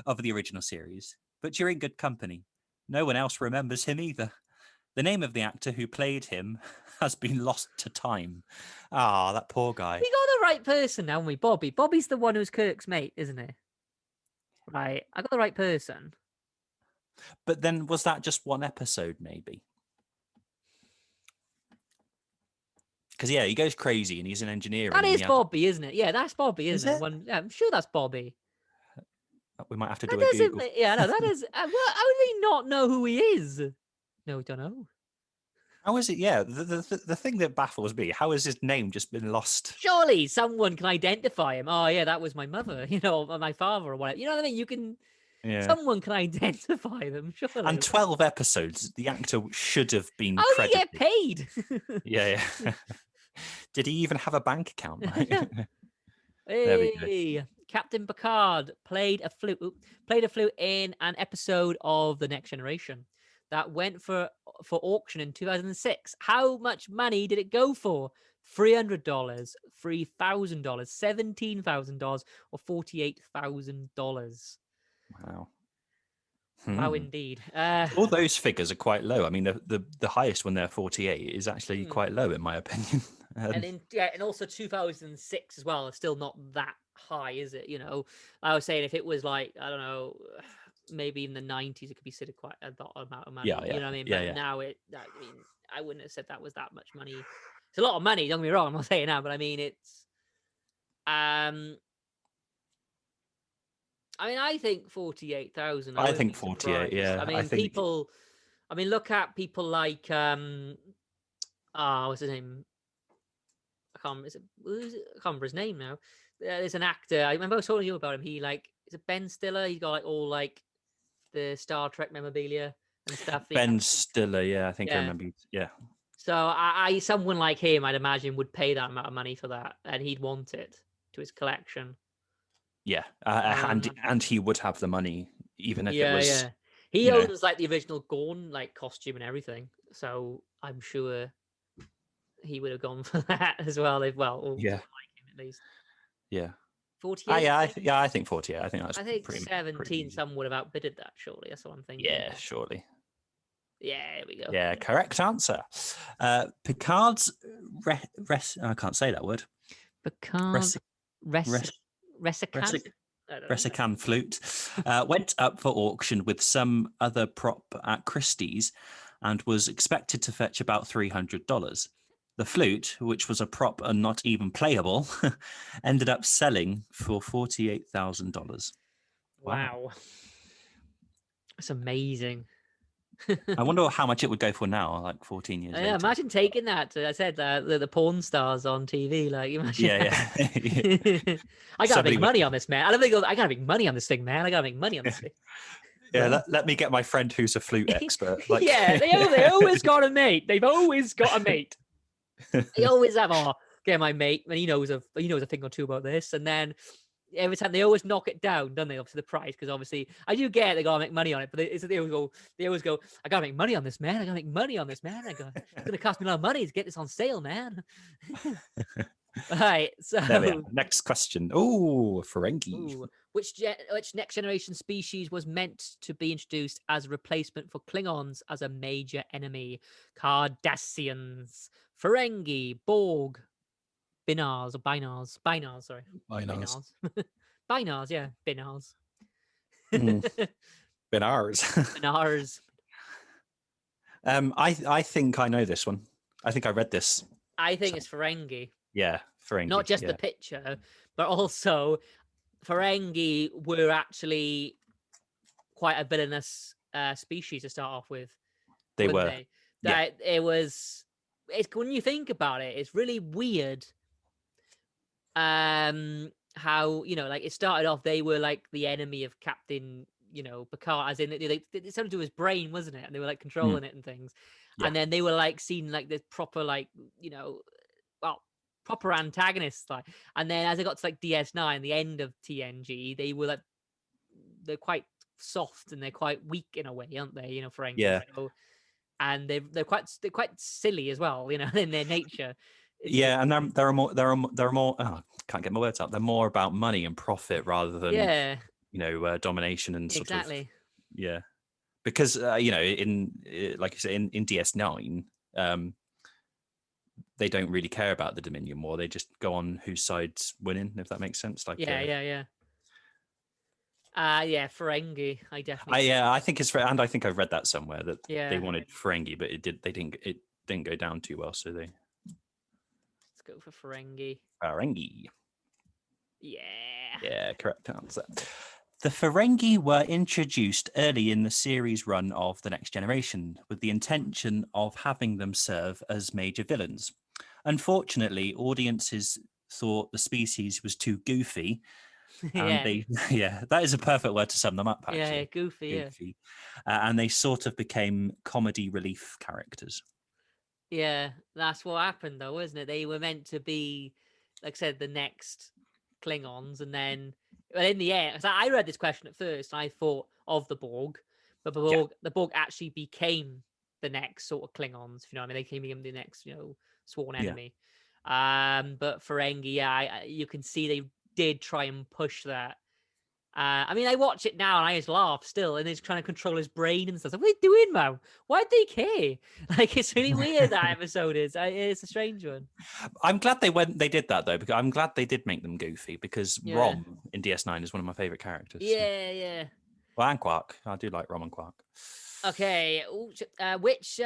of the original series. But you're in good company. No one else remembers him either. The name of the actor who played him has been lost to time. Ah, that poor guy. We got the right person, haven't we? Bobby. Bobby's the one who's Kirk's mate, isn't he? Right. I got the right person. But then was that just one episode, maybe? Because, yeah, he goes crazy and he's an engineer. That is Bobby, isn't it? Yeah, that's Bobby, isn't it? it? Yeah, I'm sure that's Bobby. We might have to That do a Google. yeah, no, that is. How do we not know who he is? No, we don't know. How is it? Yeah, the thing that baffles me, how has his name just been lost? Surely someone can identify him. Oh, yeah, that was my mother, or my father or whatever. You know what I mean? You can... Yeah. Someone can identify them, surely. And 12 episodes, the actor should have been How do credited. you get paid? Yeah. Did he even have a bank account? Right? Hey, we go. Captain Picard played a flute in an episode of The Next Generation that went for auction in 2006. How much money did it go for? $300, $3,000, $17,000, or $48,000? Wow. Wow, indeed. All those figures are quite low. I mean, the highest when they're 48 is actually quite low, in my opinion. And also 2006 as well. It's still not that high, is it? I was saying if it was like, I don't know, maybe in the 90s, it could be considered quite a lot amount of money. Yeah. You know what I mean? Yeah, But now I wouldn't have said that was that much money. It's a lot of money. Don't get me wrong. I'm not saying that, but I mean, it's. I think 48,000. I think 48. Yeah. I mean, people. I mean, look at people like what's his name? I can't remember his name now. There's an actor. I remember I was talking to you about him. Is it Ben Stiller? He's got like all like the Star Trek memorabilia and stuff. Ben Stiller. Yeah, I think I remember. Yeah. So someone like him, I'd imagine, would pay that amount of money for that, and he'd want it to his collection. Yeah, and he would have the money even if it was. Yeah. He owns like the original Gorn like costume and everything, so I'm sure he would have gone for that as well. Like him at least. Yeah. 48. I think 48. I think that's. I think pretty, 17. pretty Some would have outbidded that. Surely, that's what I'm thinking. Yeah, surely. Yeah, there we go. Yeah, correct answer. Picard's I can't say that word. Picard's Resican flute went up for auction with some other prop at Christie's and was expected to fetch about $300. The flute, which was a prop and not even playable, ended up selling for $48,000. Wow. That's amazing. I wonder how much it would go for now, like 14 years later. Imagine taking that. I said the porn stars on TV. Like, imagine. Yeah. I gotta make money on this, man. I gotta make money on this thing, man. I gotta make money on this thing. Yeah, let me get my friend who's a flute expert. Like... Yeah, they always got a mate. They've always got a mate. They always have. Get my mate, and he knows a thing or two about this, and then. Every time they always knock it down, don't they? Up to the price, because obviously I do get they gotta make money on it, but they always go. I gotta make money on this, man. I gotta make money on this, man. It's gonna cost me a lot of money to get this on sale, man. All right, so there we are. Next question. Oh, Ferengi. Which next generation species was meant to be introduced as a replacement for Klingons as a major enemy? Cardassians, Ferengi, Borg. Binars or Binars. Binars, sorry. Binars. Binars, yeah. Binars. Binars. Binars. I think I know this one. I think I read this. I think it's Ferengi. Yeah, Ferengi. Not just the picture, but also Ferengi were actually quite a villainous species to start off with. They weren't were. They? That it was. It's when you think about it, it's really weird. How like it started off, they were like the enemy of Captain Picard, as in it's something to do with his brain, wasn't it? And they were like controlling it and things. Yeah. And then they were like seen like this proper well, proper antagonists, like. And then as it got to like DS9, the end of TNG, they were like they're quite soft and they're quite weak in a way, aren't they? Ferengi. Yeah. So, and they're quite silly as well, in their nature. Yeah, and they're more. Oh, can't get my words out. They're more about money and profit rather than domination and sort exactly. of. Yeah, because in like you say in DS9, they don't really care about the Dominion War. They just go on whose side's winning, if that makes sense. Like yeah. Ferengi. I definitely. I think it's and I think I've read that somewhere that they wanted Ferengi, but it didn't go down too well. So they. Let's go for Ferengi. Ferengi. Yeah. Yeah, correct answer. The Ferengi were introduced early in the series run of The Next Generation with the intention of having them serve as major villains. Unfortunately, audiences thought the species was too goofy. And that is a perfect word to sum them up, actually. Yeah, goofy. And they sort of became comedy relief characters. Yeah, that's what happened, though, isn't it? They were meant to be, like I said, the next Klingons, and then, well, in the end, so I read this question at first, and I thought of the Borg, but the Borg actually became the next sort of Klingons. If you know what I mean, they became the next, sworn enemy. But Ferengi, you can see they did try and push that. I mean, I watch it now and I just laugh still, and he's trying to control his brain and stuff. Like, what are you doing, man? Why do they care? Like, it's really weird, that episode is. It's a strange one. I'm glad they did that, though, because I'm glad they did make them goofy, because Rom in DS9 is one of my favourite characters. Yeah. Well, and Quark. I do like Rom and Quark. Okay, which which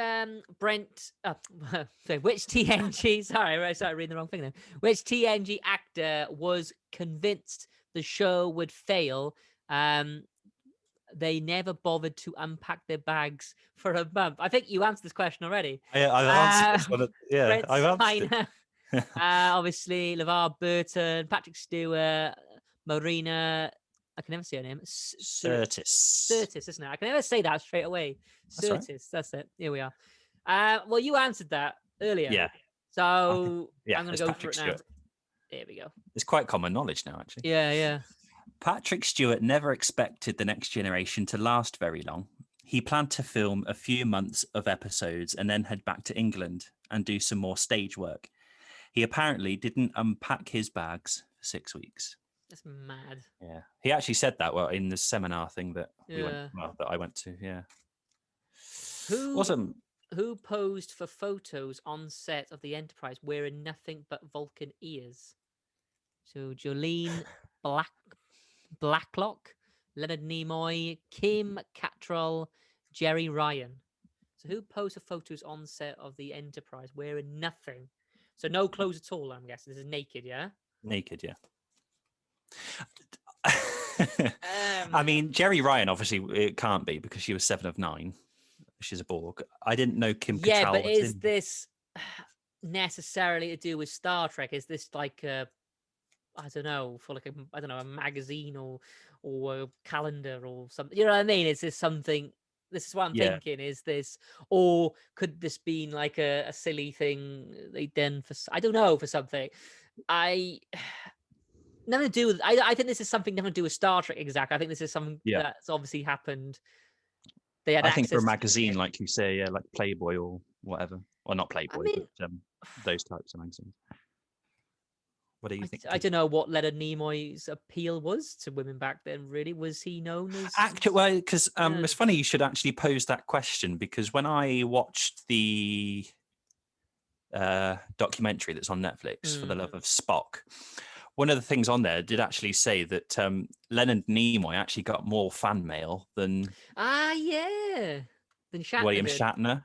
TNG? Sorry, I started reading the wrong thing then. Which TNG actor was convinced the show would fail? They never bothered to unpack their bags for a month. I think you answered this question already. Yeah, I've answered this one. Yeah, I've answered it. Obviously, LeVar Burton, Patrick Stewart, Marina. I can never say her name. Curtis, isn't it? I can never say that straight away. Curtis, that's it. Here we are. Well, you answered that earlier. Yeah. So I'm going to go for it now. There we go. It's quite common knowledge now, actually. Yeah. Patrick Stewart never expected The Next Generation to last very long. He planned to film a few months of episodes and then head back to England and do some more stage work. He apparently didn't unpack his bags for 6 weeks. That's mad. Yeah, he actually said that in the seminar thing that that I went to. Yeah. Who posed for photos on set of the Enterprise wearing nothing but Vulcan ears? So Jolene Blacklock, Leonard Nimoy, Kim Cattrall, Jerry Ryan. So who posed for photos on set of the Enterprise wearing nothing? So no clothes at all, I'm guessing. This is naked, yeah? Naked, yeah. I mean, Jerry Ryan, obviously, it can't be because she was 7 of 9. She's a Borg. I didn't know Kim Cattrall. Yeah, but is this necessarily to do with Star Trek? Is this like a, I don't know, for like a magazine or a calendar or something? You know what I mean? Is this something? This is what I'm thinking. Is this, or could this be like a silly thing they done for? I don't know, for something. Nothing to do with. I think this is something nothing to do with Star Trek. Exactly. I think this is something that's obviously happened. They had. I think for a magazine, like you say, like Playboy or whatever, or not Playboy, but those types of magazines. What do you think? I don't know what Leonard Nimoy's appeal was to women back then. Really, was he known as? Well, because it's funny you should actually pose that question, because when I watched the documentary that's on Netflix, For the Love of Spock, one of the things on there did actually say that Leonard Nimoy actually got more fan mail than than Shatner William did. Shatner.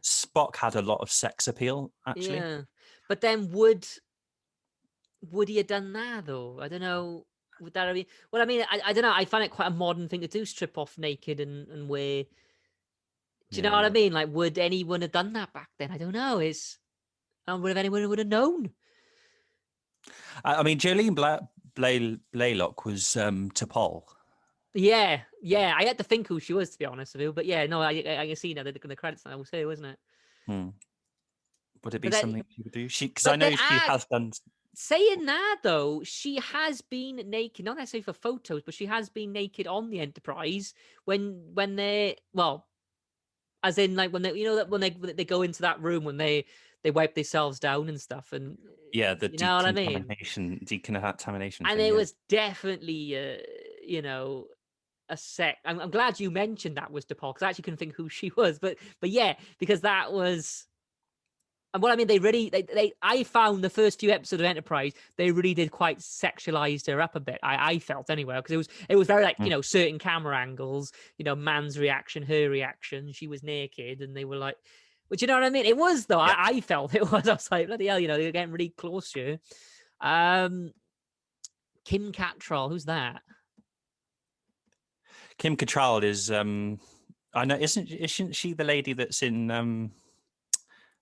Spock had a lot of sex appeal, actually. Yeah, but then would he have done that though? I don't know. would that have been? Well, I mean, I don't know. I find it quite a modern thing to do, strip off naked and wear. Do you know what I mean? Like, would anyone have done that back then? I don't know. Would have anyone would have known? I mean, Jolene Blaylock was T'Pol. Yeah. I had to think who she was, to be honest with you. But yeah, no, I can see now the credits now was her, wasn't it? Would it be But then- something she would do? Because but I know then she has done. Saying that though, she has been naked, not necessarily for photos, but she has been naked on the Enterprise when they as in like when they that when they go into that room when they wipe themselves down and stuff and Yeah, the you know what I mean? decontamination And thing, it yeah. was definitely a sec. I'm glad you mentioned that was DePaul because I actually couldn't think who she was, but yeah, because that was. And what I mean, I found the first few episodes of Enterprise, they really did quite sexualized her up a bit. I felt anyway, because it was very like, certain camera angles, man's reaction, her reaction. She was naked and they were like, but you know what I mean? It was though. Yeah. I felt it was. I was like, bloody hell, they were getting really close to you. Kim Cattrall, who's that? Kim Cattrall is I know, isn't she the lady that's in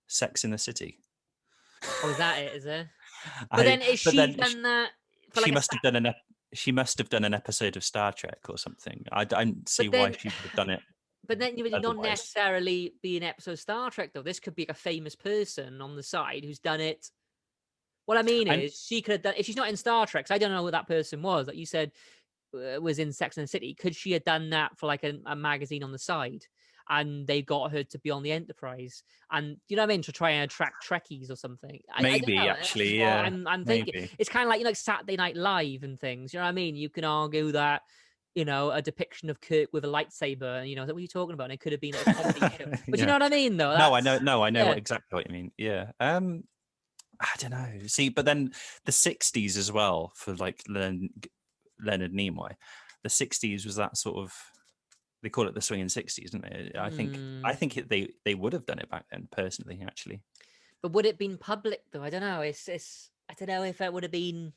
Sex in the City? Oh, is that it? Is it? But then is she done that? She must have done she must have done an episode of Star Trek or something. I don't see why she would have done it. But then you would not necessarily be an episode of Star Trek though. This could be a famous person on the side who's done it. What I mean is, she could have done if she's not in Star Trek. I don't know who that person was. Like you said, was in Sex and the City. Could she have done that for like a magazine on the side? And they got her to be on the Enterprise, and you know what I mean, to try and attract Trekkies or something. Maybe I actually, yeah. I'm thinking it's kind of like Saturday Night Live and things. You know what I mean? You can argue that a depiction of Kirk with a lightsaber, is that what you're talking about? And it could have been a comedy show. But you know what I mean, though. No, I know exactly what you mean. Yeah. I don't know. See, but then the '60s as well for like Leonard Nimoy. The '60s was that sort of. They call it the swinging '60s, don't they? I think they would have done it back then, personally, actually. But would it have been public though? I don't know. It's I don't know if it would have been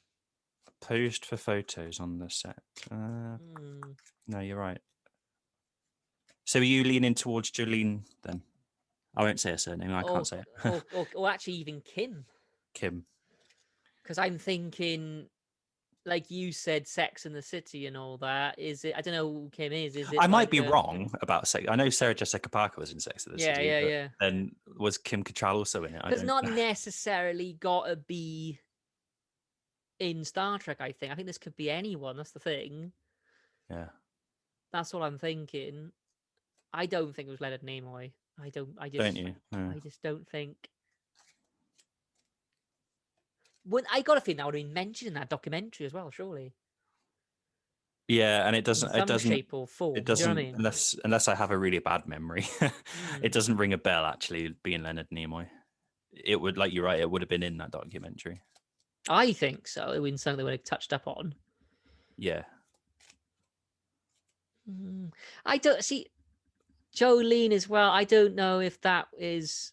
posed for photos on the set. No, you're right. So are you leaning towards Jolene then? I won't say her surname. I can't say it. or actually even Kim. Kim. Because I'm thinking. Like you said, Sex in the City and all that. Is it? I don't know who Kim is. Is it? I might be wrong about Sex. I know Sarah Jessica Parker was in Sex in the City. Yeah. Then was Kim Cattrall also in it? It's not necessarily got to be in Star Trek. I think this could be anyone. That's the thing. Yeah. That's what I'm thinking. I don't think it was Leonard Nimoy. Don't you? No. I just don't think. I got a feeling that would have been mentioned in that documentary as well, surely. Yeah, and it doesn't. Shape or form. It doesn't. You know what I mean? Unless I have a really bad memory, it doesn't ring a bell. Actually, being Leonard Nimoy, it would, like you're right. It would have been in that documentary. I think so. It would be something they would have touched up on. Yeah. I don't see Jolene as well. I don't know if that is.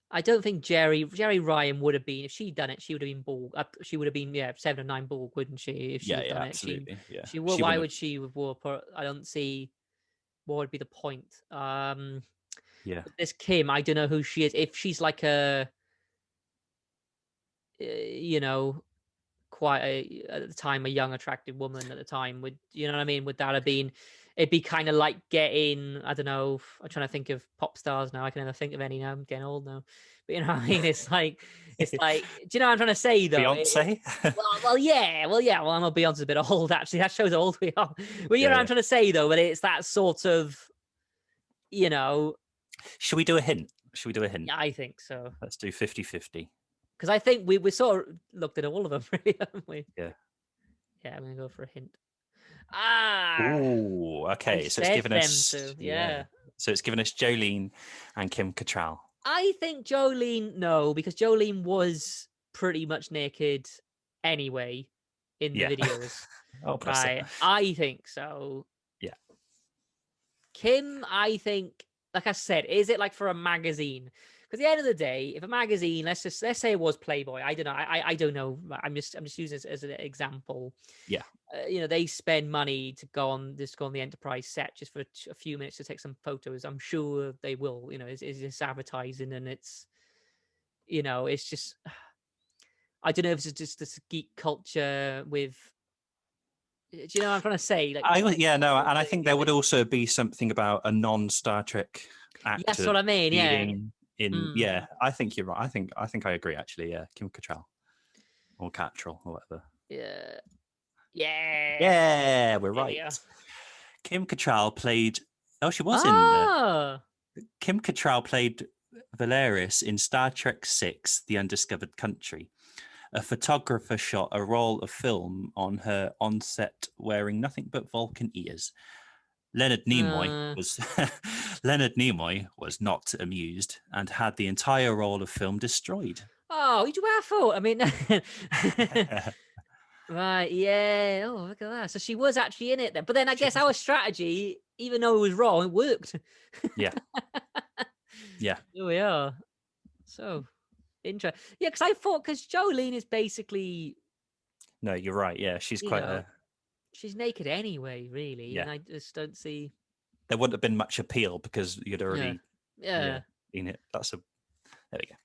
I don't think Jerry Ryan would have been, if she'd done it, she would have been Borg. She would have been 7 or 9 Borg, wouldn't she? If she had done absolutely. She why would she with Warp? I don't see what would be the point. This Kim, I don't know who she is. If she's like a, quite at the time a young attractive woman at the time, would you know what I mean? Would that have been? It'd be kind of like getting, I don't know, I'm trying to think of pop stars now. I can never think of any now. I'm getting old now. But you know what I mean? It's like, do you know what I'm trying to say though? Beyonce? Well, yeah. Well, I know Beyonce's a bit old actually. That shows how old we are. But you know what I'm trying to say though? But it's that sort of, Should we do a hint? Yeah, I think so. Let's do 50-50. Because I think we sort of looked at all of them, really, haven't we? Yeah. Yeah, I'm going to go for a hint. Oh, okay. So it's given us. Yeah. So it's given us Jolene and Kim Cattrall. I think Jolene, no, because Jolene was pretty much naked anyway in the videos. Right. I think so. Yeah. Kim, I think, like I said, is it like for a magazine? at the end of the day, if a magazine, let's say it was Playboy, I don't know, I don't know, I'm just using this as an example. Yeah. They spend money to go on the Enterprise set just for a few minutes to take some photos. I'm sure they will. It's just advertising, and it's it's just I don't know if it's just this geek culture with. Do you know what I'm trying to say? Like, and I think there would also be something about a non-Star Trek actor. That's what I mean. Yeah. I think you're right. I think I agree. Actually, yeah, Kim Cattrall or Cattrall or whatever. Yeah, we're right. Kim Cattrall played. Oh, she was in. Kim Cattrall played Valeris in Star Trek VI: The Undiscovered Country. A photographer shot a roll of film on her on set wearing nothing but Vulcan ears. Leonard Nimoy was not amused and had the entire roll of film destroyed. Oh, you awful. I mean, right, yeah. Oh, look at that. So she was actually in it then. But then I guess our strategy, even though it was wrong, it worked. Yeah. Here we are. So interesting. Yeah, because Jolene is basically. No, you're right. Yeah, she's quite she's naked anyway, really. Yeah. And I just don't see. There wouldn't have been much appeal because you'd already seen it. There we go.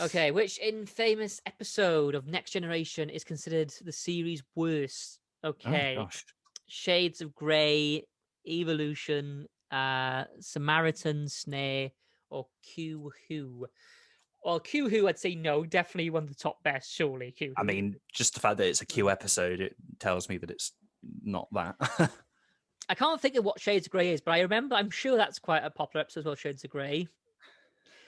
Okay, which infamous episode of Next Generation is considered the series' worst? Okay. Oh, gosh. Shades of Grey, Evolution, Samaritan Snare, or Q-Who? Well, Q-Who, I'd say no, definitely one of the top best, surely. Q-Who. I mean, just the fact that it's a Q episode, it tells me that it's not that. I can't think of what Shades of Grey is, but I'm sure that's quite a popular episode as well, Shades of Grey.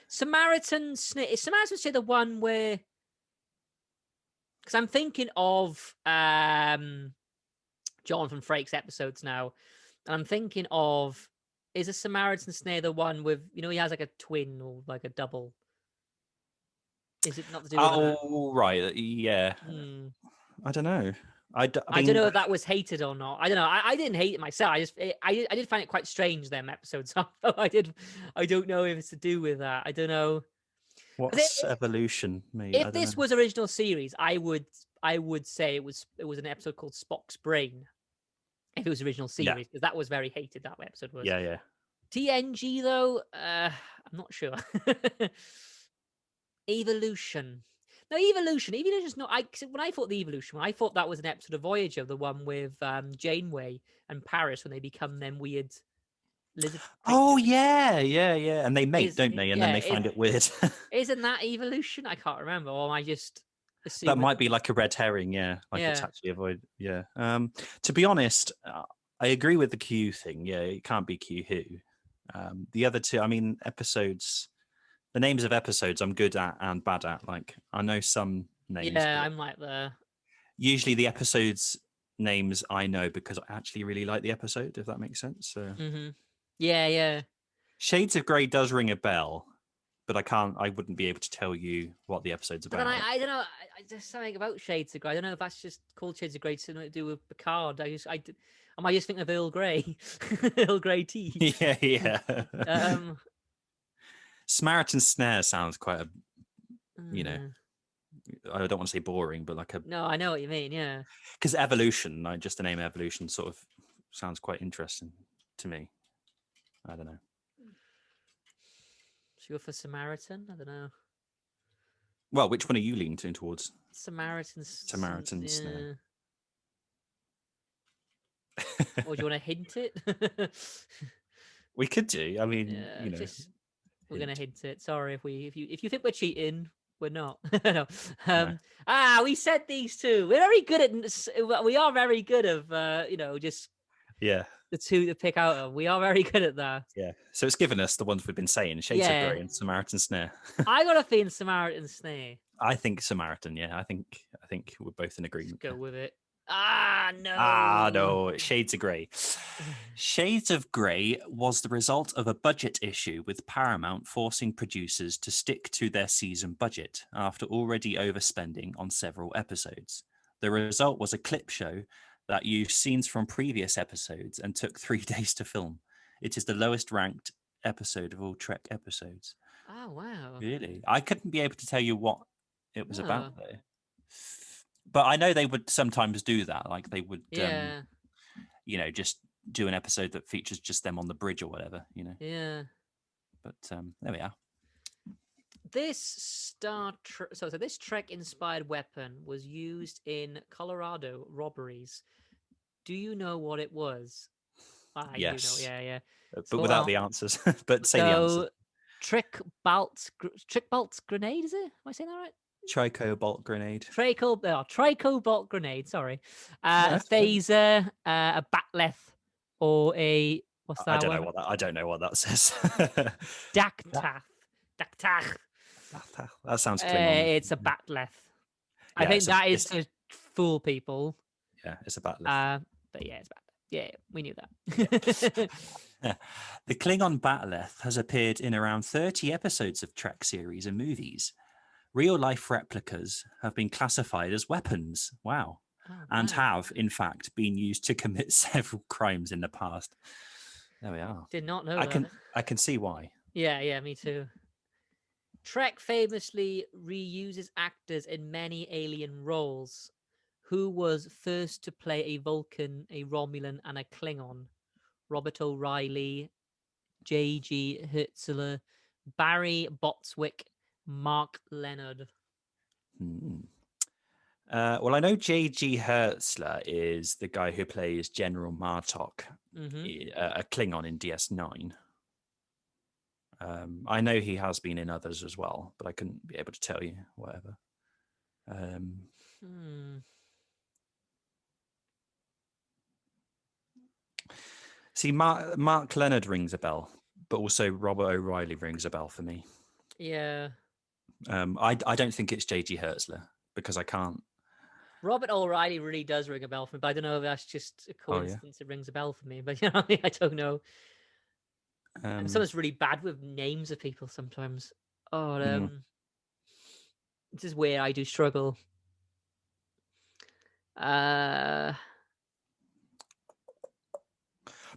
Samaritan Snare, is Samaritan Snare the one where... Because I'm thinking of Jonathan Frakes episodes now, and I'm thinking of, is a Samaritan Snare the one with, he has like a twin or like a double? Is it not to do with that? Oh, right. Yeah. I don't know. I don't know if that was hated or not. I don't know. I didn't hate it myself. I did find it quite strange, them episodes. I don't know if it's to do with that. I don't know. What's Evolution? If this was original series, I would say it was an episode called Spock's Brain. If it was original series, because that was very hated. That episode was. Yeah. TNG though, I'm not sure. Evolution. No, Evolution's not. When I thought the Evolution, I thought that was an episode of Voyager, the one with Janeway and Paris when they become them weird lizard. Oh yeah, and they mate, don't they? And then they find it weird. Isn't that Evolution? I can't remember. Or am I just? That might be like a red herring, it's actually avoid. Yeah. To be honest, I agree with the Q thing. Yeah, it can't be Q Who. The other two, I mean, episodes. The names of episodes I'm good at and bad at. Like, I know some names. Yeah, I'm like the... Usually the episodes names I know because I actually really like the episode, if that makes sense. So. Yeah. Shades of Grey does ring a bell, but I wouldn't be able to tell you what the episode's about. But then I don't know. There's something about Shades of Grey. I don't know if that's just called Shades of Grey to do with Picard. I might just think of Earl Grey. Earl Grey tea. Yeah. Samaritan Snare sounds quite I don't want to say boring, but like a... No, I know what you mean, yeah. Because Evolution, just the name Evolution sort of sounds quite interesting to me. I don't know. Should we go for Samaritan? I don't know. Well, which one are you leaning towards? Samaritan Snare. Or do you want to hint it? We could do. I mean, we're going to hint it. Sorry if you think we're cheating, we're not. No. We said these two. We are very good of just the two to pick out of. We are very good at that. Yeah. So it's given us the ones we've been saying, Shades of Grey and Samaritan Snare. I got a feeling Samaritan Snare. I think Samaritan, yeah. I think we're both in agreement. Let's go with it. No. Shades of Grey. Shades of Grey was the result of a budget issue, with Paramount forcing producers to stick to their season budget after already overspending on several episodes. The result was a clip show that used scenes from previous episodes and took 3 days to film. It is the lowest ranked episode of all Trek episodes. Oh wow. Really? I couldn't be able to tell you what it was Oh. about though. But I know they would sometimes do that. Like they would, Yeah. just do an episode that features just them on the bridge or whatever. Yeah. But there we are. This so this Trek-inspired weapon was used in Colorado robberies. Do you know what it was? Yes. You know. Yeah. But without the answers. But say the answer. Trick bolt grenade, is it? Am I saying that right? Tricobolt grenade. Tricobolt grenade. Sorry, That's fine. phaser, a batleth, or a what's that? I don't know what that says. Dactath. That sounds Klingon. It's a batleth. I think that is to fool people. Yeah, it's a batleth. But yeah, it's bad. Yeah, we knew that. The Klingon Bat'leth has appeared in around 30 episodes of Trek series and movies. Real-life replicas have been classified as weapons. Wow. And have, in fact, been used to commit several crimes in the past. There we are. Did not know I can see why. Yeah, me too. Trek famously reuses actors in many alien roles. Who was first to play a Vulcan, a Romulan, and a Klingon? Robert O'Reilly, J.G. Hertzler, Barry Botswick, Mark Leonard. Well, I know J.G. Hertzler is the guy who plays General Martok, a Klingon in DS9. I know he has been in others as well, but I couldn't be able to tell you, whatever. See, Mark Leonard rings a bell, but also Robert O'Reilly rings a bell for me. Yeah. I don't think it's J.G. Hertzler because I can't. Robert O'Reilly really does ring a bell for me, but I don't know if that's just a coincidence. It rings a bell for me, but I don't know. I'm sometimes really bad with names of people sometimes. This is where I do struggle.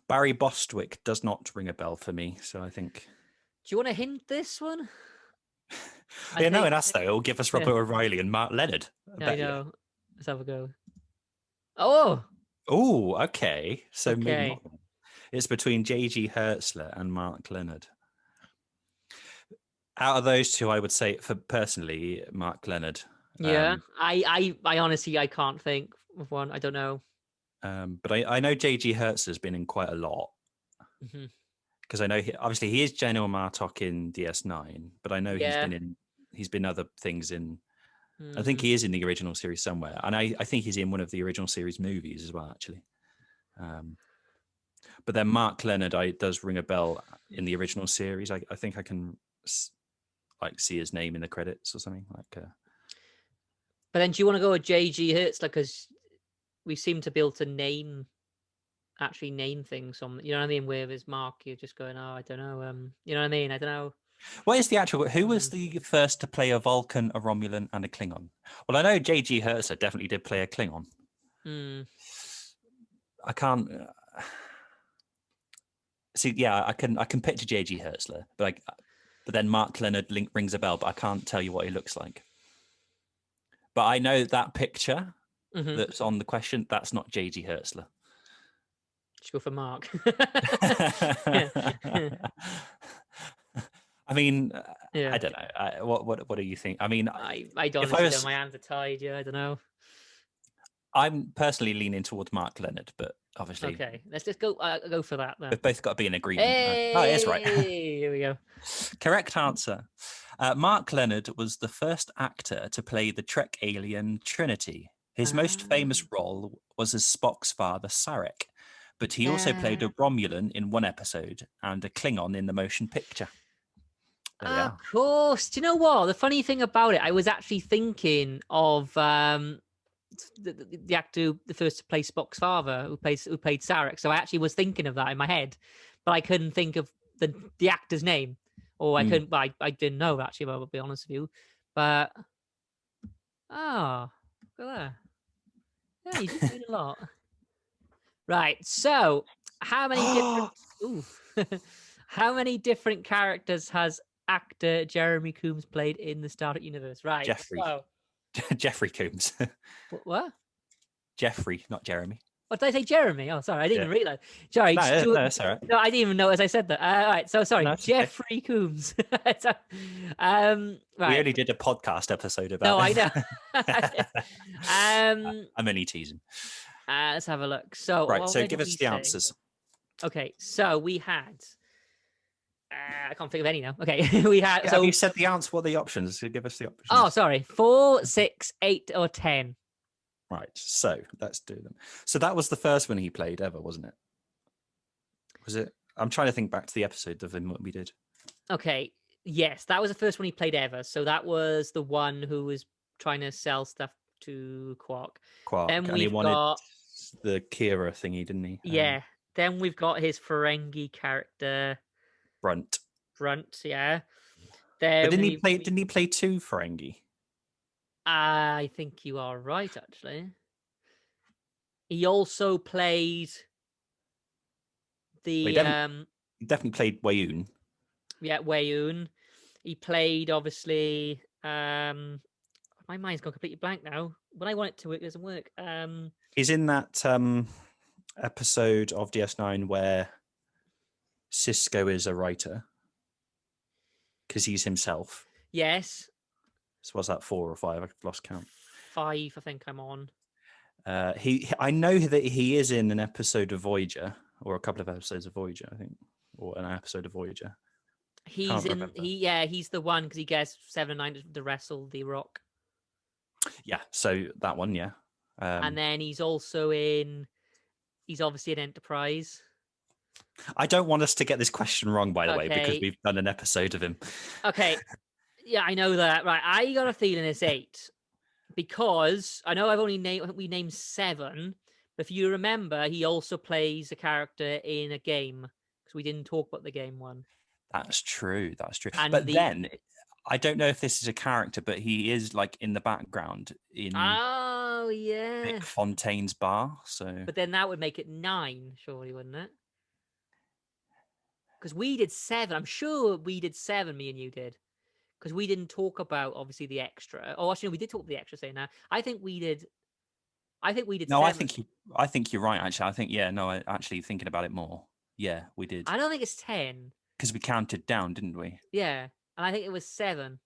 Barry Bostwick does not ring a bell for me, so I think. Do you want to hint this one? Knowing us though, it'll give us Robert O'Reilly and Mark Leonard. I know. Let's have a go. Oh, okay. So maybe not. It's between J.G. Hertzler and Mark Leonard. Out of those two, I would say, for personally, Mark Leonard. Yeah, I honestly I can't think of one. I don't know. But I know J.G. Hertzler's been in quite a lot. Because I know obviously he is General Martok in DS9, but I know he's been other things in. I think he is in the original series somewhere, and I think he's in one of the original series movies as well, actually. But then Mark Leonard does ring a bell in the original series. I think I can see his name in the credits or something like. But then, do you want to go with J.G. Hertzler because we seem to be able to actually name things? You know what I mean? Where there's Mark, you're just going, I don't know. You know what I mean? I don't know. What is the actual? Who was the first to play a Vulcan, a Romulan, and a Klingon? Well, I know J.G. Hertzler definitely did play a Klingon. I can't see. Yeah, I can picture J.G. Hertzler, but then Mark Leonard rings a bell, but I can't tell you what he looks like. But I know that picture that's on the question. That's not J.G. Hertzler. Just go for Mark. I mean, I don't know. What do you think? I mean, I don't know. My hands are tied. Yeah, I don't know. I'm personally leaning towards Mark Leonard, but obviously, okay. Let's just go for that then. We've both got to be in agreement. Hey, it is right. Here we go. Correct answer. Mark Leonard was the first actor to play the Trek alien Trinity. His most famous role was as Spock's father, Sarek, but he also played a Romulan in one episode and a Klingon in the motion picture. Of course. Do you know what? The funny thing about it, I was actually thinking of the actor, the first to play Spock's father, who played Sarek. So I actually was thinking of that in my head, but I couldn't think of the actor's name, or I couldn't. I didn't know actually. I'll be honest with you, but look at that. Yeah, you did read a lot. Right. So how many different? How many different characters has actor Jeremy Coombs played in the Star Trek universe? Right. Jeffrey. So, Jeffrey Coombs. what? Jeffrey, not Jeremy. What did I say? Jeremy? Oh, sorry, I didn't Yeah. even realize. Sorry, No, that's all right. no, I didn't even know as I said that. All right, so sorry, No, it's okay. Jeffrey Coombs. So, We right. only did a podcast episode about. No, I it. know. I'm only teasing. Let's have a look. So, Right, what so did give we us the say? answers. Okay, so we had. I can't think of any now. Okay, we had. Yeah, so have you said the answer? What are the options? So give us the options. Oh, sorry. 4, 6, 8, or 10. Right, so let's do them. So that was the first one he played ever, wasn't it? Was it? I'm trying to think back to the episode of him what we did. Okay. Yes, that was the first one he played ever. So that was the one who was trying to sell stuff to Quark. Then and he we've wanted got the Kira thingy, didn't he? yeah. Then we've got his Ferengi character Brunt. Brunt. Yeah. But Then didn't he play? Didn't he play 2 Ferengi? I think you are right. Actually, he also played the He definitely played Wayoon. Yeah, Wayoon. He played obviously. My mind's gone completely blank now. When I want it to work, it doesn't work. He's in that episode of DS9 where Cisco is a writer because he's himself. Yes. So was that 4 or 5? I've lost count. 5, I think I'm on. I know that he is in an episode of Voyager, or a couple of episodes of Voyager, I think, or an episode of Voyager. He's in. He's the one because he gets 7 and 9 to wrestle the Rock. Yeah, so that one, yeah. And then he's also in. He's obviously in Enterprise. I don't want us to get this question wrong, by the way, because we've done an episode of him. Okay. Yeah, I know that. Right, I got a feeling it's 8 because I know I've only named. We named 7. But if you remember, he also plays a character in a game because we didn't talk about the game one. That's true. That's true. And but then I don't know if this is a character, but he is like in the background in Vic Fontaine's bar. So, but then that would make it 9, surely, wouldn't it? Because we did 7. I'm sure we did 7. Me and you did. Because we didn't talk about obviously the extra. Oh, actually, no, we did talk about the extra. Saying that, I think we did. No, 7. I think you're right. Actually, I think actually thinking about it more, yeah, we did. I don't think it's 10 because we counted down, didn't we? Yeah, and I think it was 7.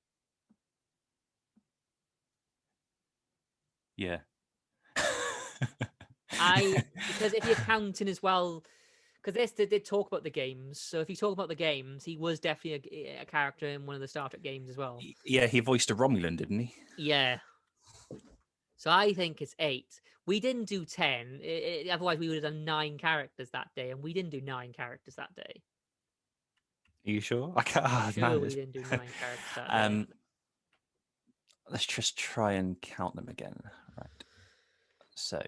Yeah. Because if you're counting as well, because they did talk about the games. So if you talk about the games, he was definitely a character in one of the Star Trek games as well. Yeah, he voiced a Romulan, didn't he? Yeah. So I think it's 8. We didn't do 10. Otherwise, we would have done 9 characters that day, and we didn't do 9 characters that day. Are you sure? I can't. We didn't do 9 characters that day. Let's just try and count them again. Right. So.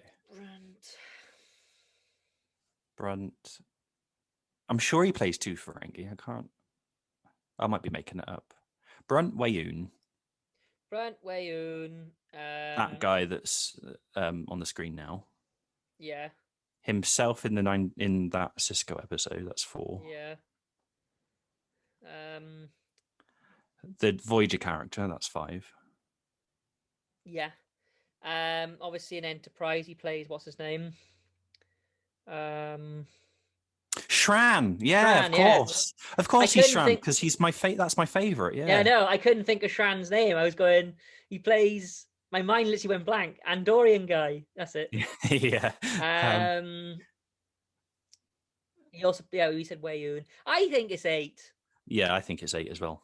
Brunt. I'm sure he plays 2 Ferengi. I might be making it up. Brunt Wayoon. That guy that's on the screen now. Yeah. Himself in that Cisco episode. That's 4. Yeah. The Voyager character. That's 5. Yeah. Obviously in Enterprise he plays what's his name? Shran. Yeah, of course. Yeah. Of course he's Shran because he's that's my favorite. Yeah. Yeah, no, I couldn't think of Shran's name. I was going. He plays. My mind literally went blank. Andorian guy. That's it. Yeah. He also. Yeah, we said Wayoon. I think it's 8. Yeah, I think it's 8 as well.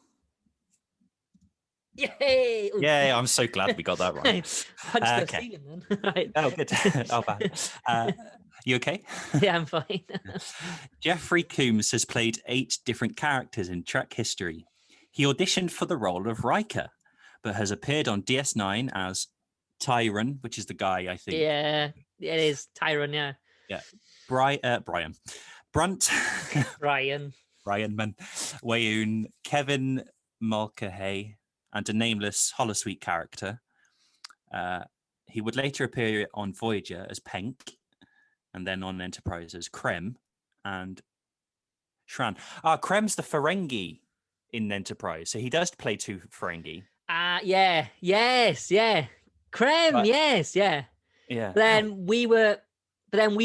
Yay! Yay! I'm so glad we got that right. Okay. Then. Right. Oh, good. Oh, bad. You okay? Yeah, I'm fine. Jeffrey Coombs has played 8 different characters in Trek history. He auditioned for the role of Riker, but has appeared on DS9 as Tyron, which is the guy, I think. Yeah, it is Tyron, yeah. Yeah. Brian. Brunt. Brian Man. Wayoon. Kevin Mulcahy. And a nameless holosuite character. He would later appear on Voyager as Penk, and then on Enterprise as Krem and Shran. Krem's the Ferengi. in Enterprise. So he does play two Ferengi. Yeah. Krem, But- yes, yeah. Yeah. Then we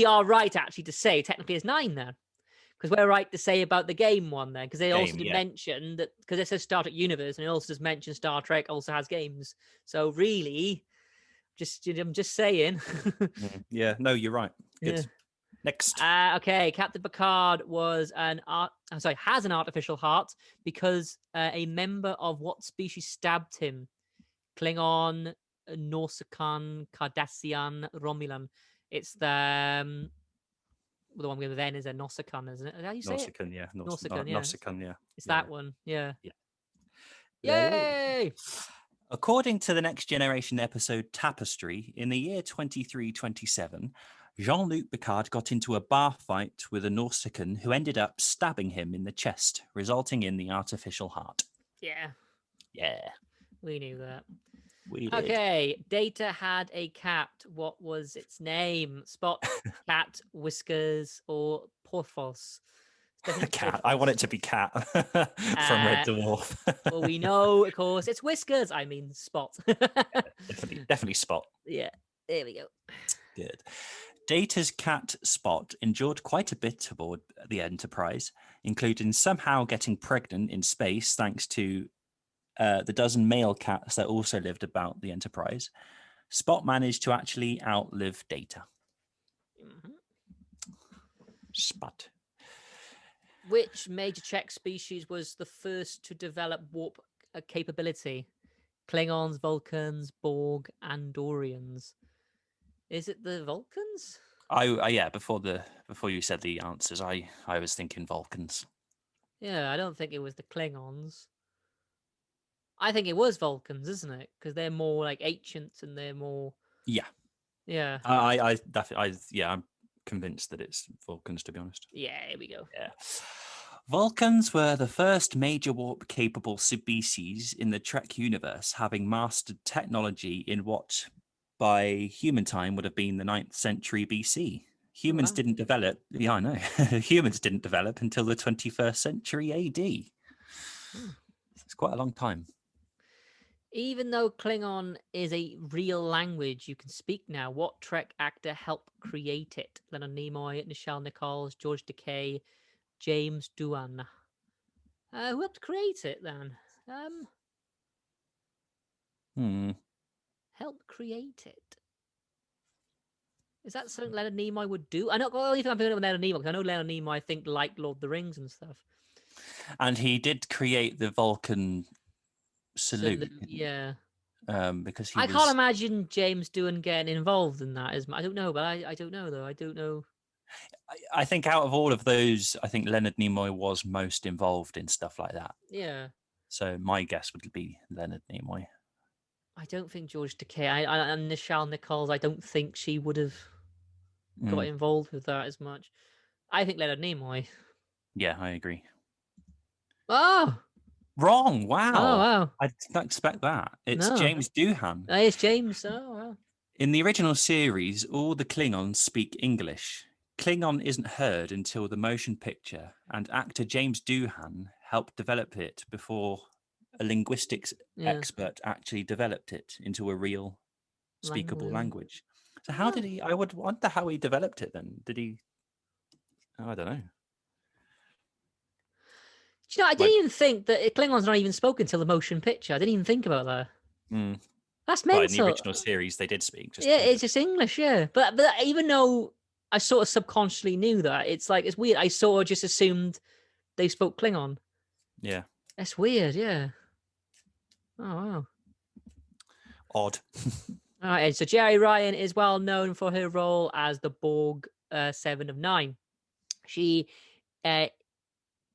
are right actually to say technically it's 9 then. Because we're right to say about the game one then, because they also Game, did yeah. mention that, because it says Star Trek Universe, and it also does mention Star Trek also has games. So really, I'm just saying. Yeah, no, you're right. Good. Yeah. Next. Okay, Captain Picard has an artificial heart because a member of what species stabbed him? Klingon, Nausicaan, Cardassian, Romulan. It's the one with N is a Nausicaan, isn't it? How do you say it? Nausicaan, yeah. Nausicaan, yeah. Nausicaan, yeah. It's that one, yeah. Yeah. Yay! According to the Next Generation episode Tapestry, in the year 2327, Jean-Luc Picard got into a bar fight with a Nausicaan who ended up stabbing him in the chest, resulting in the artificial heart. Yeah, Yeah, we knew that. we did. Okay, Data had a cat. What was its name? Spot, cat, whiskers, or Porthos? It's definitely Cat. I want it to be Cat from Red Dwarf. Well, we know, of course, it's whiskers. I mean, Spot. Definitely Spot. Yeah, there we go. Good. Data's cat Spot endured quite a bit aboard the Enterprise, including somehow getting pregnant in space thanks to the dozen male cats that also lived about the Enterprise. Spot managed to actually outlive Data. Mhm. Spot. Which major Czech species was the first to develop warp capability? Klingons, Vulcans, Borg, Andorians. Is it the Vulcans? Yeah. Before you said the answers, I was thinking Vulcans. Yeah, I don't think it was the Klingons. I think it was Vulcans, isn't it? Because they're more like ancient and they're more. Yeah. Yeah. I'm convinced that it's Vulcans, to be honest. Yeah, here we go. Yeah. Vulcans were the first major warp-capable species in the Trek universe, having mastered technology in what, by human time, would have been the 9th century BC. Humans wow. didn't develop. Yeah, I know. Humans didn't develop until the 21st century AD. It's quite a long time. Even though Klingon is a real language you can speak now, what Trek actor helped create it? Leonard Nimoy, Nichelle Nichols, George Takei, James Doohan. Who helped create it then? Helped create it. Is that something Leonard Nimoy would do? I know. The only thing I'm thinking of Leonard Nimoy because I know Leonard Nimoy. I think liked Lord of the Rings and stuff. And he did create the Vulcan salute. Yeah. Because I can't imagine James Doohan getting involved in that as much. I don't know, but I don't know though. I don't know. I think out of all of those, I think Leonard Nimoy was most involved in stuff like that. Yeah. So my guess would be Leonard Nimoy. I don't think George Takei and Nichelle Nichols. I don't think she would have got involved with that as much. I think Leonard Nimoy. Yeah, I agree. Oh, wrong! Wow. Oh, wow. I did not expect that. It's No. James Doohan. It's James. Oh, wow. In the original series, all the Klingons speak English. Klingon isn't heard until the motion picture, and actor James Doohan helped develop it before a linguistics expert actually developed it into a real speakable language. So how did he? I would wonder how he developed it then. Did he? I don't know. Do you know, I didn't even think that Klingon's not even spoken till the motion picture. I didn't even think about that. That's mental. Well, in the original series, they did speak. It's just English, yeah. But even though I sort of subconsciously knew that, it's weird. I sort of just assumed they spoke Klingon. Yeah. That's weird, yeah. Oh, wow. Odd. All right, so Jerry Ryan is well known for her role as the Borg 7 of 9. She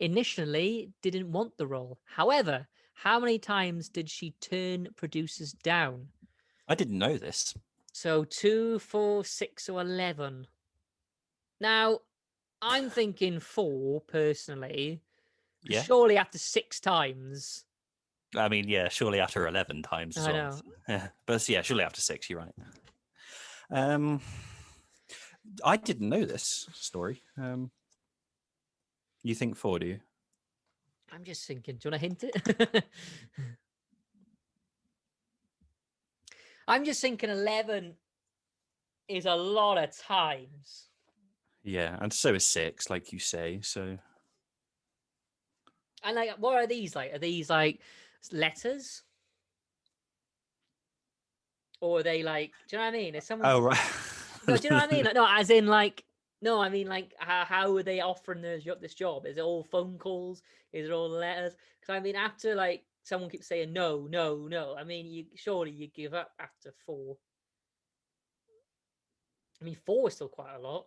initially didn't want the role. However, how many times did she turn producers down? I didn't know this. So 2, 4, 6, or 11. Now, I'm thinking 4 personally. Yeah. Surely after 6 times. I mean, yeah, surely after 11 times as I well. know. Yeah, but yeah, surely after 6, you're right. I didn't know this story. You think 4, do you? I'm just thinking. Do you want to hint it? I'm just thinking 11 is a lot of times. Yeah, and so is 6, like you say. So, And like, what are these like? Are these like letters? Or are they like, do you know what I mean? Is someone... oh right. No, do you know what I mean? Like, no, as in like, no, I mean like, how are they offering this job? Is it all phone calls? Is it all letters? Because I mean, after like someone keeps saying no, no, no. I mean, surely you give up after 4. I mean, 4 is still quite a lot.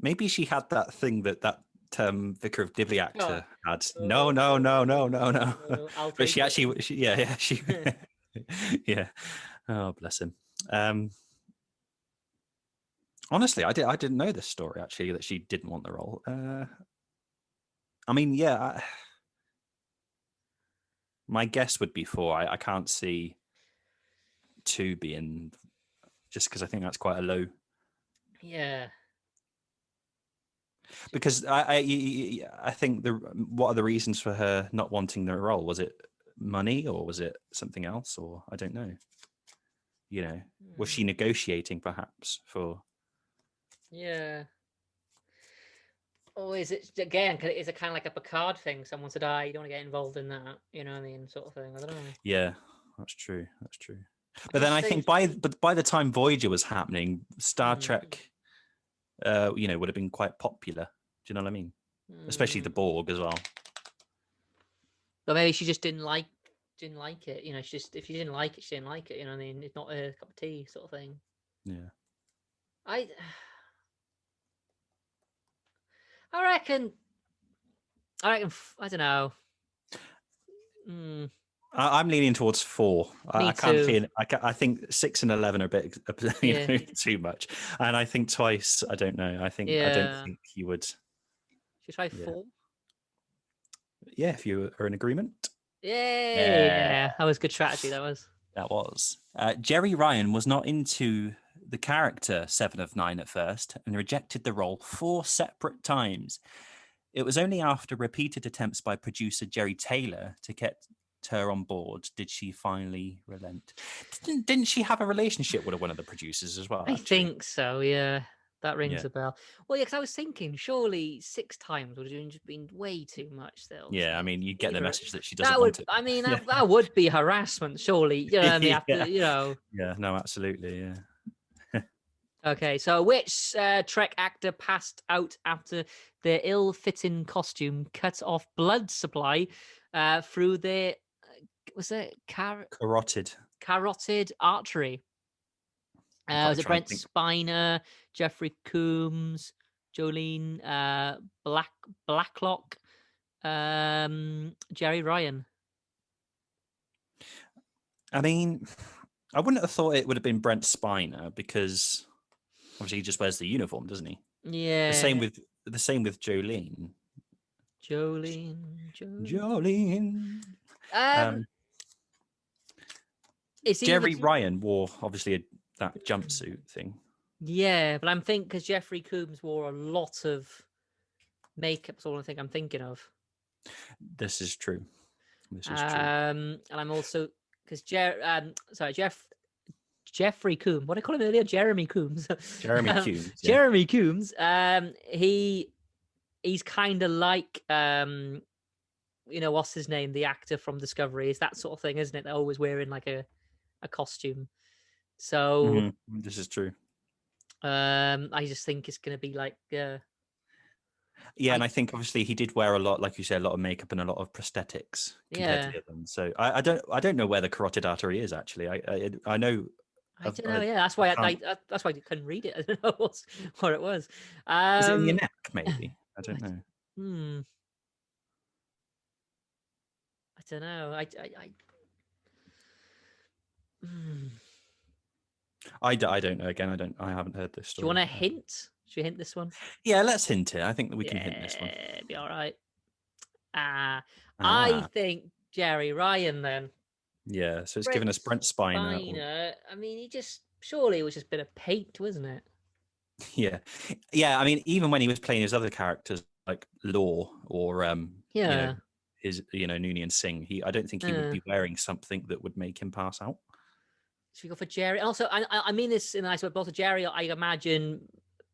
Maybe she had that thing that Vicar of Dibley actor had. No, Oh, no, no, no, no, no. I'll But take she it. actually, yeah, she, yeah. Oh, bless him. Honestly, I didn't know this story actually, that she didn't want the role. I mean, yeah, my guess would be 4. I can't see 2 being, just because I think that's quite a low. Yeah. Because I think what are the reasons for her not wanting the role? Was it money, or was it something else, or I don't know. You know, was she negotiating perhaps for? Yeah. Or is it again? Is it kind of like a Picard thing? Someone said, "Ah, you don't want to get involved in that," you know what I mean, sort of thing. I don't know. Yeah, that's true. That's true. But then I think by the time Voyager was happening, Star Trek, you know, would have been quite popular. Do you know what I mean? Especially the Borg as well. But maybe she just didn't like it. You know, if she didn't like it, she didn't like it. You know what I mean? It's not a cup of tea, sort of thing. Yeah. I reckon. I don't know. I'm leaning towards 4. I can't too. feel. I think 6 and 11 are a bit, you know, too much. And I think twice. I don't know. I don't think you would. Should we try 4? Yeah, if you are in agreement. Yeah, that was good strategy. That was. Jerry Ryan was not into the character 7 of 9 at first and rejected the role 4 separate times. It was only after repeated attempts by producer Jerry Taylor to get her on board did she finally relent. Didn't she have a relationship with one of the producers as well? I think so, yeah. That rings Yeah. a bell. Well, yeah, because I was thinking, surely 6 times would have just been way too much still. Yeah, I mean, you get the Either- message that she doesn't want it. I mean, that would be harassment, surely. You know what I mean? After, you know. Yeah, no, absolutely, yeah. Okay, so which Trek actor passed out after their ill-fitting costume cut off blood supply through their carotid artery? Was it Brent Spiner, Jeffrey Coombs, Jolene Blacklock, Jerry Ryan? I mean, I wouldn't have thought it would have been Brent Spiner because obviously he just wears the uniform, doesn't he? Yeah. The same with Jolene. Jolene. Jerry Ryan wore obviously that jumpsuit thing. Yeah, but I'm thinking because Jeffrey Coombs wore a lot of makeup. That's all I think I'm thinking of. This is true. And I'm also because Jeffrey Coombs. What did I call him earlier? Jeremy Coombs. Jeremy Coombs. Yeah. Jeremy Coombs. He's kind of like you know, what's his name? The actor from Discovery. It's that sort of thing, isn't it? They're always wearing like a costume. So this is true. I just think it's going to be like and I think obviously he did wear a lot, like you said, a lot of makeup and a lot of prosthetics compared to the other ones. So I don't know where the carotid artery is actually. I know. I don't know. Yeah, that's why that's why I couldn't read it. I don't know what it was. Is it in your neck? Maybe I don't know. I don't know. I don't know. Again, I haven't heard this story. Do you want a hint? Should we hint this one? Yeah, let's hint it. I think that we can hint this one. It'd be all right. I think Jerry Ryan then. Yeah, so it's given us Brent Spiner. I mean, he surely it was just a bit of paint, wasn't it? Yeah. I mean, even when he was playing his other characters like Law or Yeah. his Noonien Singh. I don't think he would be wearing something that would make him pass out. Should we go for Jerry? And also, I mean this in a nice way, but also Jerry, I imagine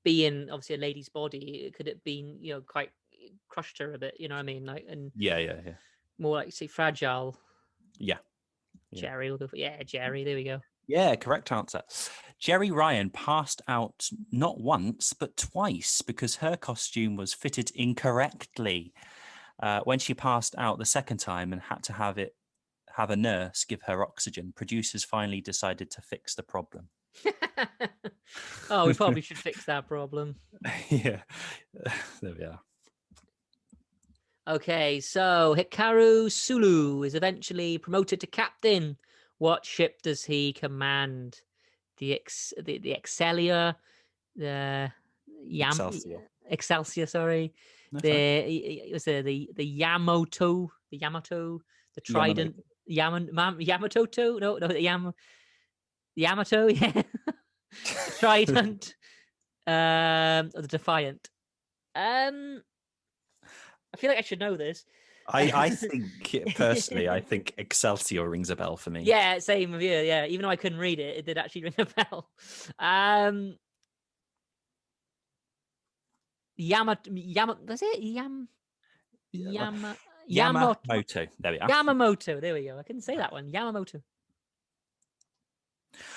being obviously a lady's body, could it been, quite crushed her a bit, you know what I mean? Like, and Yeah. more like, say, fragile. Yeah. Jerry, we'll go for, Jerry, there we go. Yeah, correct answer. Jerry Ryan passed out not once, but twice because her costume was fitted incorrectly. When she passed out the second time and had to have a nurse give her oxygen, producers finally decided to fix the problem. Oh, we probably should fix that problem. Yeah, there we are. Okay, so Hikaru Sulu is eventually promoted to captain. What ship does he command? The Excelsior, the Excelsior, sorry. The Yamato, the Trident, Yamato, no, the Yamato, yeah. The Trident, or the Defiant. I feel like I should know this. I think personally, I think Excelsior rings a bell for me. Yeah, same with you. Yeah, even though I couldn't read it, it did actually ring a bell. Was it Yamamoto. There we are. Yamamoto. There we go. I couldn't say that one. Yamamoto.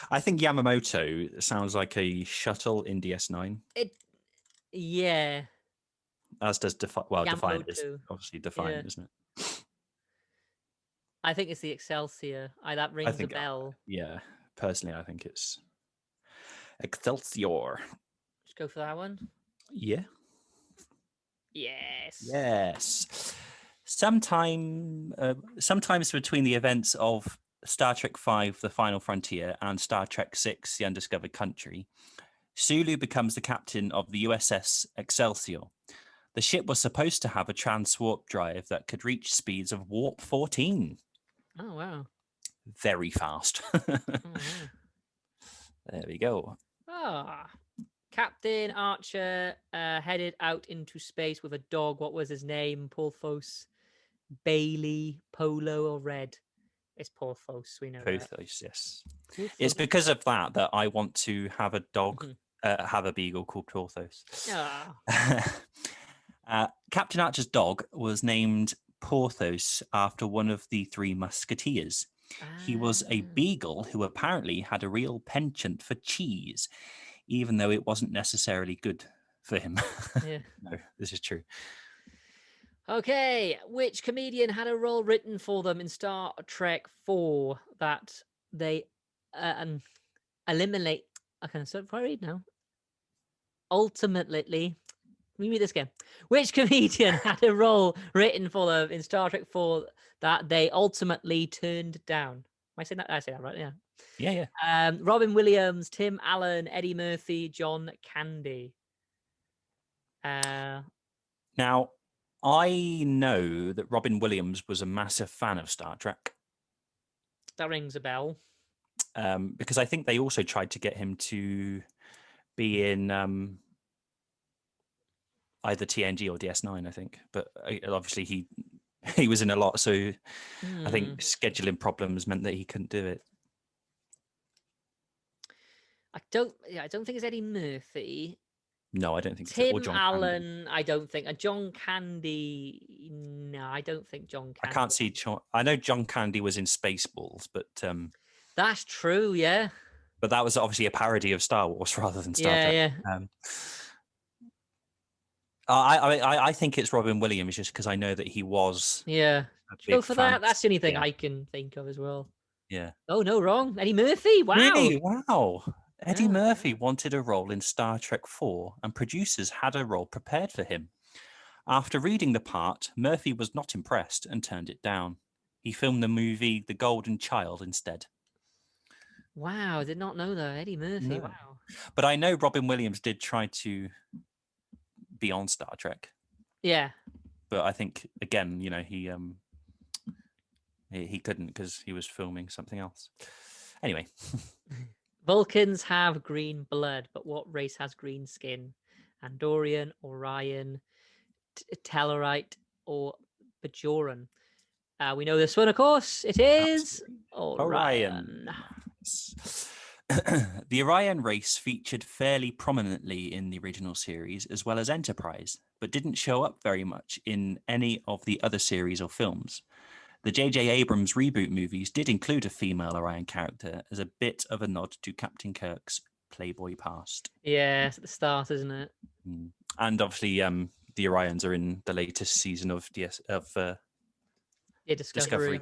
I think Yamamoto sounds like a shuttle in DS9. Yeah. As does Defiant. Defiant is Yamamoto. obviously Defiant, isn't it? I think it's the Excelsior. That rings a bell. Yeah. Personally, I think it's Excelsior. Just go for that one. Yeah. Yes. Sometimes between the events of Star Trek V, The Final Frontier, and Star Trek VI, The Undiscovered Country, Sulu becomes the captain of the USS Excelsior. The ship was supposed to have a trans-warp drive that could reach speeds of warp 14. Oh, wow. Very fast. There we go. Captain Archer headed out into space with a dog. What was his name? Porthos, Bailey, Polo, or Red? It's Porthos. We know Porthos, yes. It's because of that I want to have a dog, have a beagle called Porthos. Captain Archer's dog was named Porthos after one of the Three Musketeers. He was a beagle who apparently had a real penchant for cheese, even though it wasn't necessarily good for him. Yeah. No, this is true. Okay, which comedian had a role written for them in Star Trek 4 that they eliminate? Okay, so if I read now. Ultimately, let me read this again. Which comedian had a role written for them in Star Trek 4 that they ultimately turned down? Am I saying that? I say that right? Yeah. Yeah. Robin Williams, Tim Allen, Eddie Murphy, John Candy. Now, I know that Robin Williams was a massive fan of Star Trek. That rings a bell. Because I think they also tried to get him to be in either TNG or DS9, I think. But obviously he was in a lot, so I think scheduling problems meant that he couldn't do it. I don't think it's Eddie Murphy. No, I don't think Tim or John Allen, Candy. I don't think. And John Candy, no, I don't think John Candy. I can't see John. I know John Candy was in Spaceballs, but that's true, yeah. But that was obviously a parody of Star Wars rather than Star Trek. Yeah. I think it's Robin Williams just because I know that he was. Yeah. Go for that. That's the only thing I can think of as well. Yeah. Oh no, wrong. Eddie Murphy. Wow. Really? Wow. Eddie Murphy wanted a role in Star Trek 4, and producers had a role prepared for him. After reading the part, Murphy was not impressed and turned it down. He filmed the movie The Golden Child instead. Wow, I did not know that. Eddie Murphy, No. wow. But I know Robin Williams did try to be on Star Trek. Yeah. But I think, again, he couldn't because he was filming something else. Anyway. Vulcans have green blood, but what race has green skin? Andorian, Orion, Tellarite, or Bajoran. We know this one, of course. It is Orion. The Orion race featured fairly prominently in the original series as well as Enterprise, but didn't show up very much in any of the other series or films. The J.J. Abrams reboot movies did include a female Orion character as a bit of a nod to Captain Kirk's Playboy past. Yeah, it's at the start, isn't it? And obviously, the Orions are in the latest season of Discovery.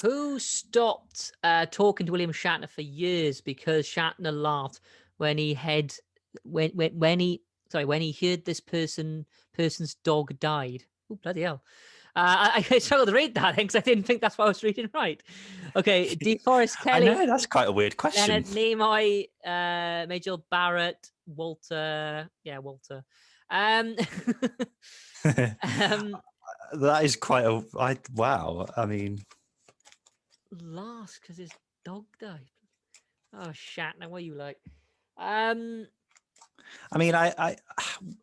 Who stopped talking to William Shatner for years because Shatner laughed when he heard this person's dog died? Oh, bloody hell. I struggled to read that because I didn't think that's what I was reading right. Okay, DeForest Kelly. I know, that's quite a weird question. Leonard Nimoy, Migelle Barrett, Walter. Yeah, Walter. That is quite wow. I mean, last because his dog died. Oh, Shatner, what are you like? I mean, I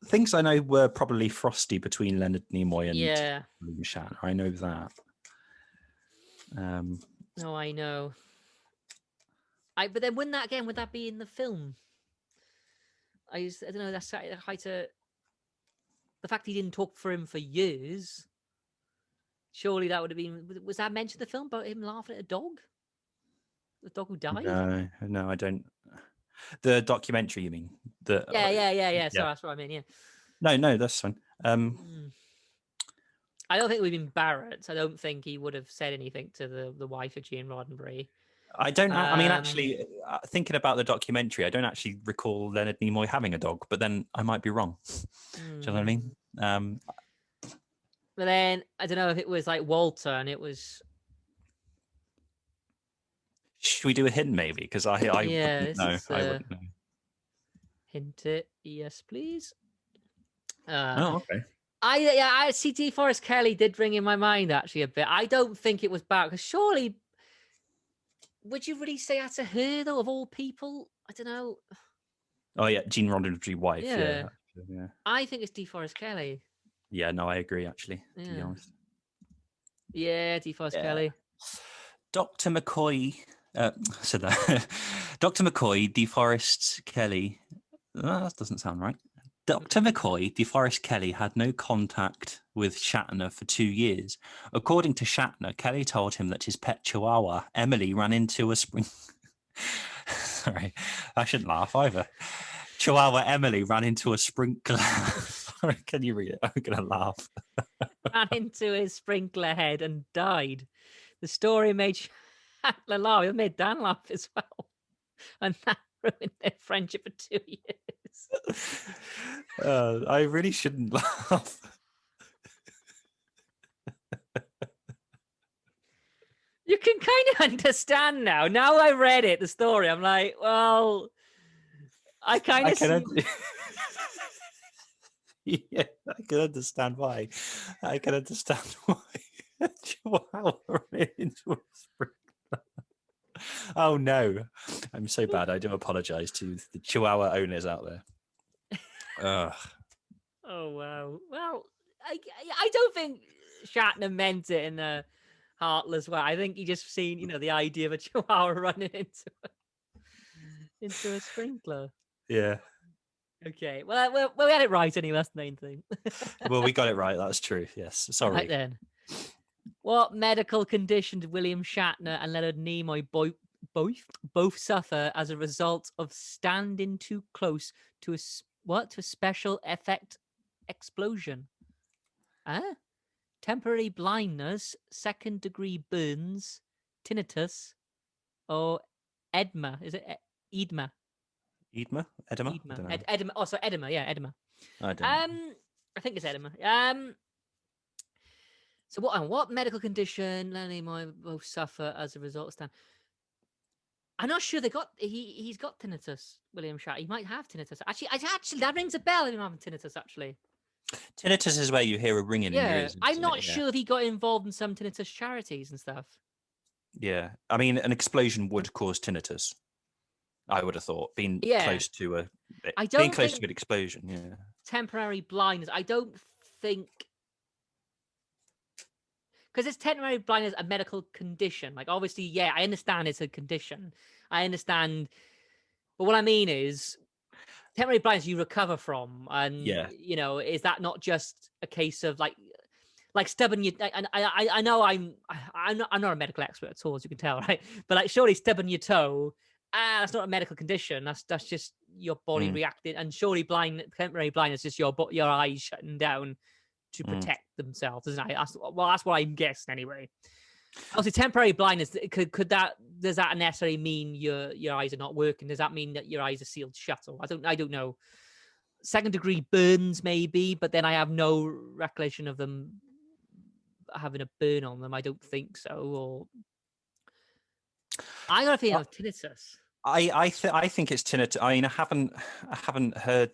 things I know were probably frosty between Leonard Nimoy and William Shatner. I know that. No, I know. But then would that be in the film? I don't know. That's quite the fact he didn't talk for him for years. Surely that would have been. Was that mentioned in the film about him laughing at a dog? The dog who died? No, I don't. The documentary, you mean? Yeah. So that's what I mean. Yeah. No, that's fine. I don't think it would have been Barrett. I don't think he would have said anything to the wife of Gene Roddenberry. I don't. I mean, actually, thinking about the documentary, I don't actually recall Leonard Nimoy having a dog, but then I might be wrong. Do you know what I mean? But then I don't know if it was like Walter, and it was. Should we do a hint, maybe? Because I wouldn't know. I wouldn't know. Hint it, yes, please. Okay. I see. DeForest Kelly did ring in my mind actually a bit. I don't think it was Barrett because surely. Would you really say that's a her though, of all people? I don't know. Oh yeah, Gene Roddenberry's wife. Yeah. I think it's DeForest Kelly. Yeah, no, I agree actually. To be honest. Yeah, DeForest Kelly. Dr. McCoy said that. Dr. McCoy, DeForest Kelly. That doesn't sound right. Dr. McCoy, DeForest Kelly had no contact with Shatner for 2 years. According to Shatner, Kelly told him that his pet chihuahua, Emily, ran into a spring... Sorry, I shouldn't laugh either. Chihuahua Emily ran into a sprinkler. Sorry, can you read it? I'm going to laugh. Ran into his sprinkler head and died. The story made Shatner laugh. It made Dan laugh as well. And that ruined their friendship for 2 years. I really shouldn't laugh. You can kind of understand now. Now I read it, the story, I'm like, well, I kind of Yeah, I can understand why. I can understand why. Chihuahua ran into a sprinkler. Oh no, I'm so bad. I do apologize to the Chihuahua owners out there. Oh wow. Well, I don't think Shatner meant it in a heartless way. I think he just seen, the idea of a Chihuahua running into a sprinkler. Yeah. Okay. Well, we had it right anyway. That's the main thing. Well, we got it right. That's true. Yes. Sorry. Right then. What medical condition did William Shatner and Leonard Nimoy both suffer as a result of standing too close to a special effect explosion? Temporary blindness, second-degree burns, tinnitus, or edema? Is it edema? Edema? Edema? Edema. Oh, so edema. Yeah, edema. I don't know. I think it's edema. So what medical condition Leonard and Nimoy both suffer as a result of stand? I'm not sure he's got tinnitus, William Shatner. He might have tinnitus. Actually, that rings a bell. Him having tinnitus, actually. Tinnitus is where you hear a ringing in your ears. I'm not sure if he got involved in some tinnitus charities and stuff. Yeah, I mean, an explosion would cause tinnitus. I would have thought being close to an explosion. Yeah, temporary blindness. I don't think because it's temporary blindness a medical condition. Like, obviously, yeah, I understand it's a condition. I understand, but what I mean is, temporary blindness you recover from, and Yeah. is that not just a case of like stubbing your? I know I'm not a medical expert at all, as you can tell, right? But like, surely stubbing your toe, that's not a medical condition. That's just your body reacting, and surely temporary blindness is your eyes shutting down to protect themselves, isn't it? That's what I'm guessing anyway. Also, temporary blindness, does that necessarily mean your eyes are not working? Does that mean that your eyes are sealed shut? Or I don't know. Second degree burns maybe, but then I have no recollection of them having a burn on them. I don't think so. Or I got a feeling of tinnitus. I think it's tinnitus. I mean, I haven't heard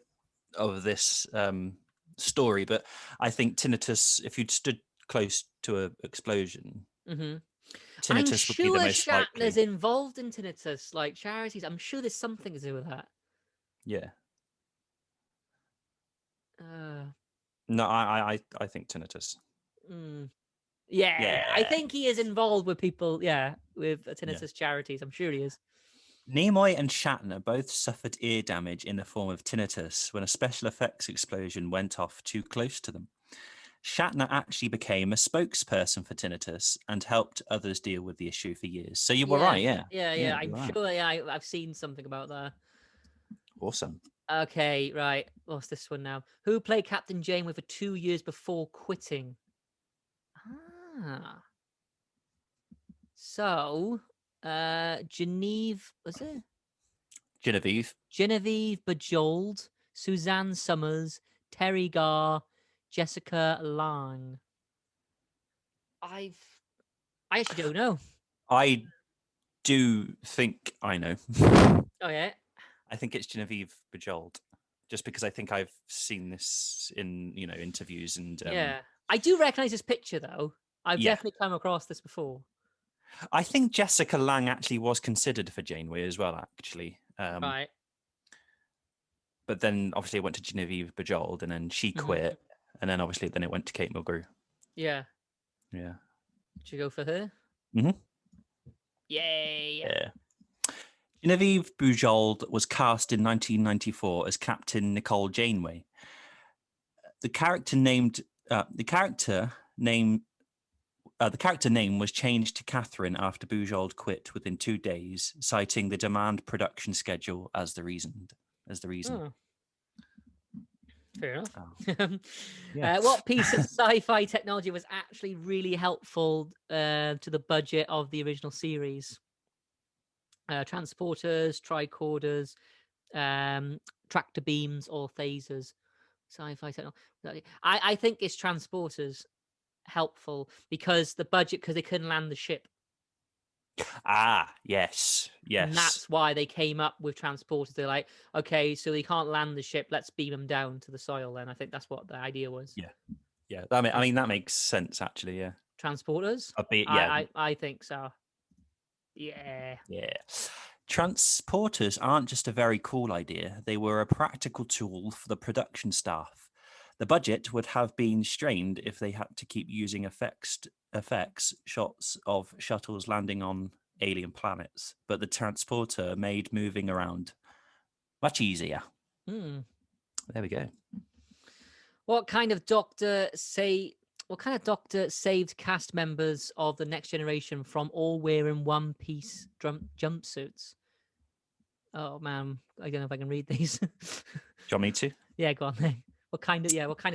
of this story, but I think tinnitus. If you'd stood close to an explosion, I'm tinnitus would be the sure most likely. Shatner's involved in tinnitus, like charities. I'm sure there's something to do with that. Yeah. Uh, No, I think tinnitus. Yeah, I Yeah. think he is involved with people. Yeah, with tinnitus charities. I'm sure he is. Nimoy and Shatner both suffered ear damage in the form of tinnitus when a special effects explosion went off too close to them. Shatner actually became a spokesperson for tinnitus and helped others deal with the issue for years. So you were right, yeah. Yeah. I'm you're right. sure. Yeah, I've seen something about that. Awesome. Okay, right. What's this one now? Who played Captain Janeway for 2 years before quitting? So, Genevieve, was it? Genevieve Bajoled, Suzanne Summers, Terry Garr, Jessica Lang. I actually don't know. I do think I know. Oh yeah. I think it's Genevieve Bajoled, just because I think I've seen this in interviews and yeah. I do recognize this picture though. I've definitely come across this before. I think Jessica Lang actually was considered for Janeway as well, actually. Right. But then obviously it went to Genevieve Bajoled, and then she quit, and then obviously then it went to Kate Mulgrew. Yeah. Yeah. Did you go for her? Yay. Yeah. Genevieve Bujold was cast in 1994 as Captain Nicole Janeway. The character name was changed to Catherine after Bujold quit within 2 days, citing the demand production schedule as the reason. Oh. Fair enough. Yeah. What piece of sci-fi technology was actually really helpful to the budget of the original series? Transporters, tricorders, tractor beams, or phasers. Sci-fi technology. I think it's transporters helpful because they couldn't land the ship. Yes. And that's why they came up with transporters. They're like, okay, so they can't land the ship. Let's beam them down to the soil. Then I think that's what the idea was. Yeah. I mean, that makes sense actually. Yeah. Transporters. Yeah. I think so. Yeah. Transporters aren't just a very cool idea. They were a practical tool for the production staff. The budget would have been strained if they had to keep using effects shots of shuttles landing on alien planets, but the transporter made moving around much easier. There we go. What kind of doctor saved cast members of the Next Generation from all wearing one-piece jumpsuits? Oh man, I don't know if I can read these. Do you want me to? Yeah, go on then. What kind of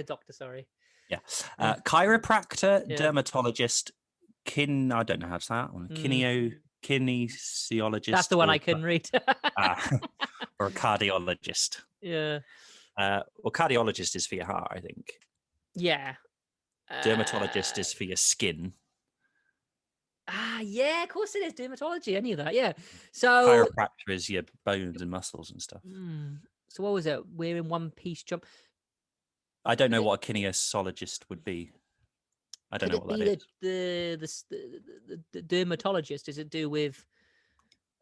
doctor? Sorry. Yeah. Chiropractor, dermatologist, I don't know how to say that one. Kinesiologist. That's the one I couldn't read. Or a cardiologist. Yeah. Well, cardiologist is for your heart, I think. Yeah. Dermatologist is for your skin. Yeah, of course it is. Dermatology, any of that, yeah. So chiropractor is your bones and muscles and stuff. So what was it? Wearing one-piece jump. I don't know what a kinesiologist would be. I don't know what that is. The dermatologist, is it do with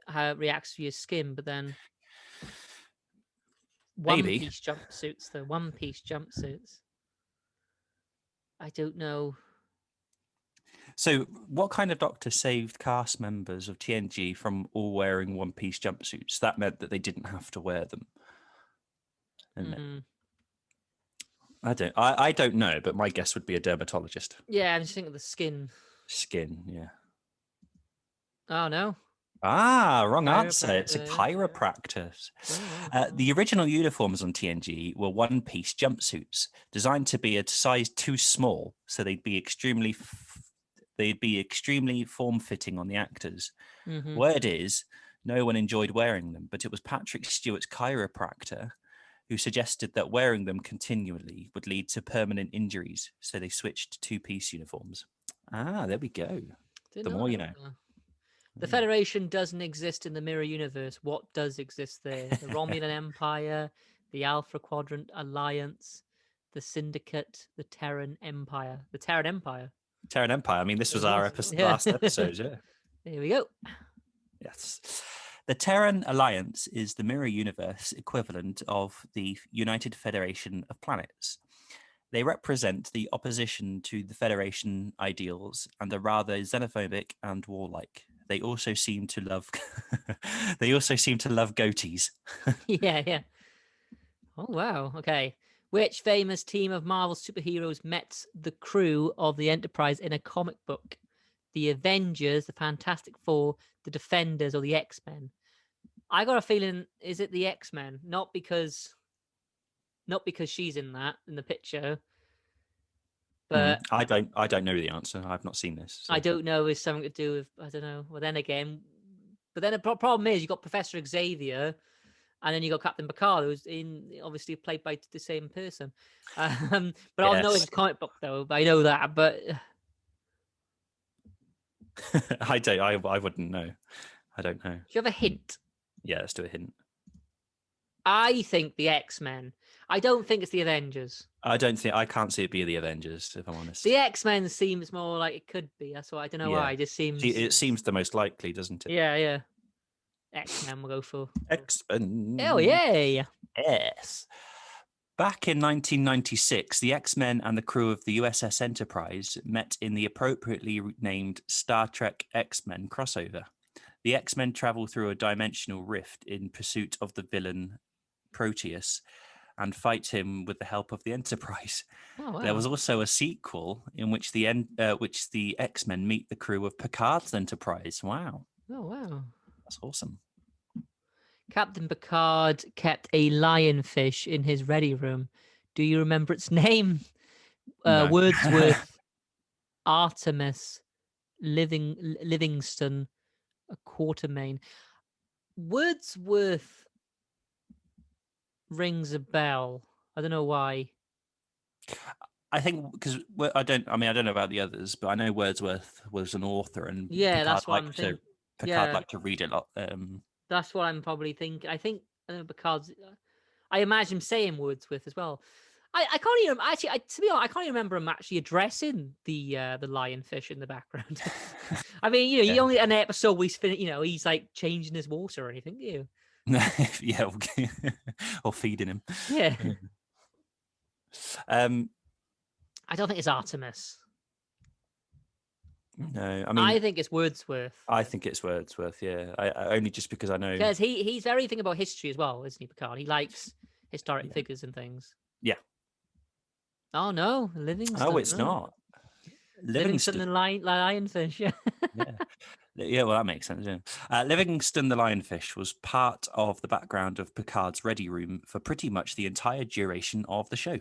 how it reacts to your skin, but then one-piece jumpsuits, the one-piece jumpsuits. I don't know. So, what kind of doctor saved cast members of TNG from all wearing one-piece jumpsuits? That meant that they didn't have to wear them. I don't know, but my guess would be a dermatologist. Yeah, I'm just thinking of the skin. Skin, yeah. Oh no. Wrong answer. It's a Chiropractor, chiropractor. The original uniforms on TNG were one-piece jumpsuits designed to be a size too small, so they'd be extremely form-fitting on the actors. Mm-hmm. Word is, no one enjoyed wearing them, but it was Patrick Stewart's chiropractor who suggested that wearing them continually would lead to permanent injuries, so they switched to two-piece uniforms. There we go. The more you know. The Federation doesn't exist in the mirror universe. What does exist there? The Romulan Empire, the Alpha Quadrant Alliance, the Syndicate, the Terran Empire. The Terran Empire. Terran Empire. I mean, this was our last episode, yeah. There we go. Yes. The Terran Alliance is the mirror universe equivalent of the United Federation of Planets. They represent the opposition to the Federation ideals and are rather xenophobic and warlike. They also seem to love goatees. Yeah. Oh wow. Okay. Which famous team of Marvel superheroes met the crew of the Enterprise in a comic book? The Avengers, the Fantastic Four, the Defenders, or the X-Men? I got a feeling, is it the X-Men? Not because she's in the picture. But I don't know the answer. I've not seen this. So. I don't know. It's something to do with, I don't know. Well, then again, the problem is you got Professor Xavier, and then you got Captain Picard, who's obviously played by the same person. But I know it's a comic book though. I know that, but I wouldn't know. I don't know. Do you have a hint? Yeah, let's do a hint. I think the X-Men. I don't think it's the Avengers. I can't see it be the Avengers, if I'm honest. The X-Men seems more like it could be. That's why I don't know why. It just seems. It seems the most likely, doesn't it? Yeah. X-Men we'll go for. X-Men. Oh, yay. Yes. Back in 1996, the X-Men and the crew of the USS Enterprise met in the appropriately named Star Trek X-Men crossover. The X-Men travel through a dimensional rift in pursuit of the villain Proteus and fight him with the help of the Enterprise. Oh, wow. There was also a sequel in which the X-Men meet the crew of Picard's Enterprise. Wow. Oh, wow. That's awesome. Captain Picard kept a lionfish in his ready room. Do you remember its name? No. Wordsworth, Artemis, Livingston, a Quartermain. Wordsworth rings a bell. I don't know why. I think because I don't know about the others, but I know Wordsworth was an author, and yeah, that's what I'm thinking. Picard liked to read a lot. That's what I'm probably thinking. I think Picard's. I imagine him saying Wordsworth as well. I can't even actually. To be honest, I can't even remember him actually addressing the lionfish in the background. I mean, you only an episode where he's like changing his water or anything, do you? Yeah, or feeding him. Yeah. I don't think it's Artemis. No, I mean, I think it's Wordsworth. I think it's Wordsworth. Yeah, I only just because I know because he's very thinking about history as well, isn't he, Picard? He likes historic figures and things. Yeah. Oh no, Livingston. Oh, it's not. Livingston the lionfish. Yeah, well, that makes sense. Yeah. Livingston the lionfish was part of the background of Picard's ready room for pretty much the entire duration of the show.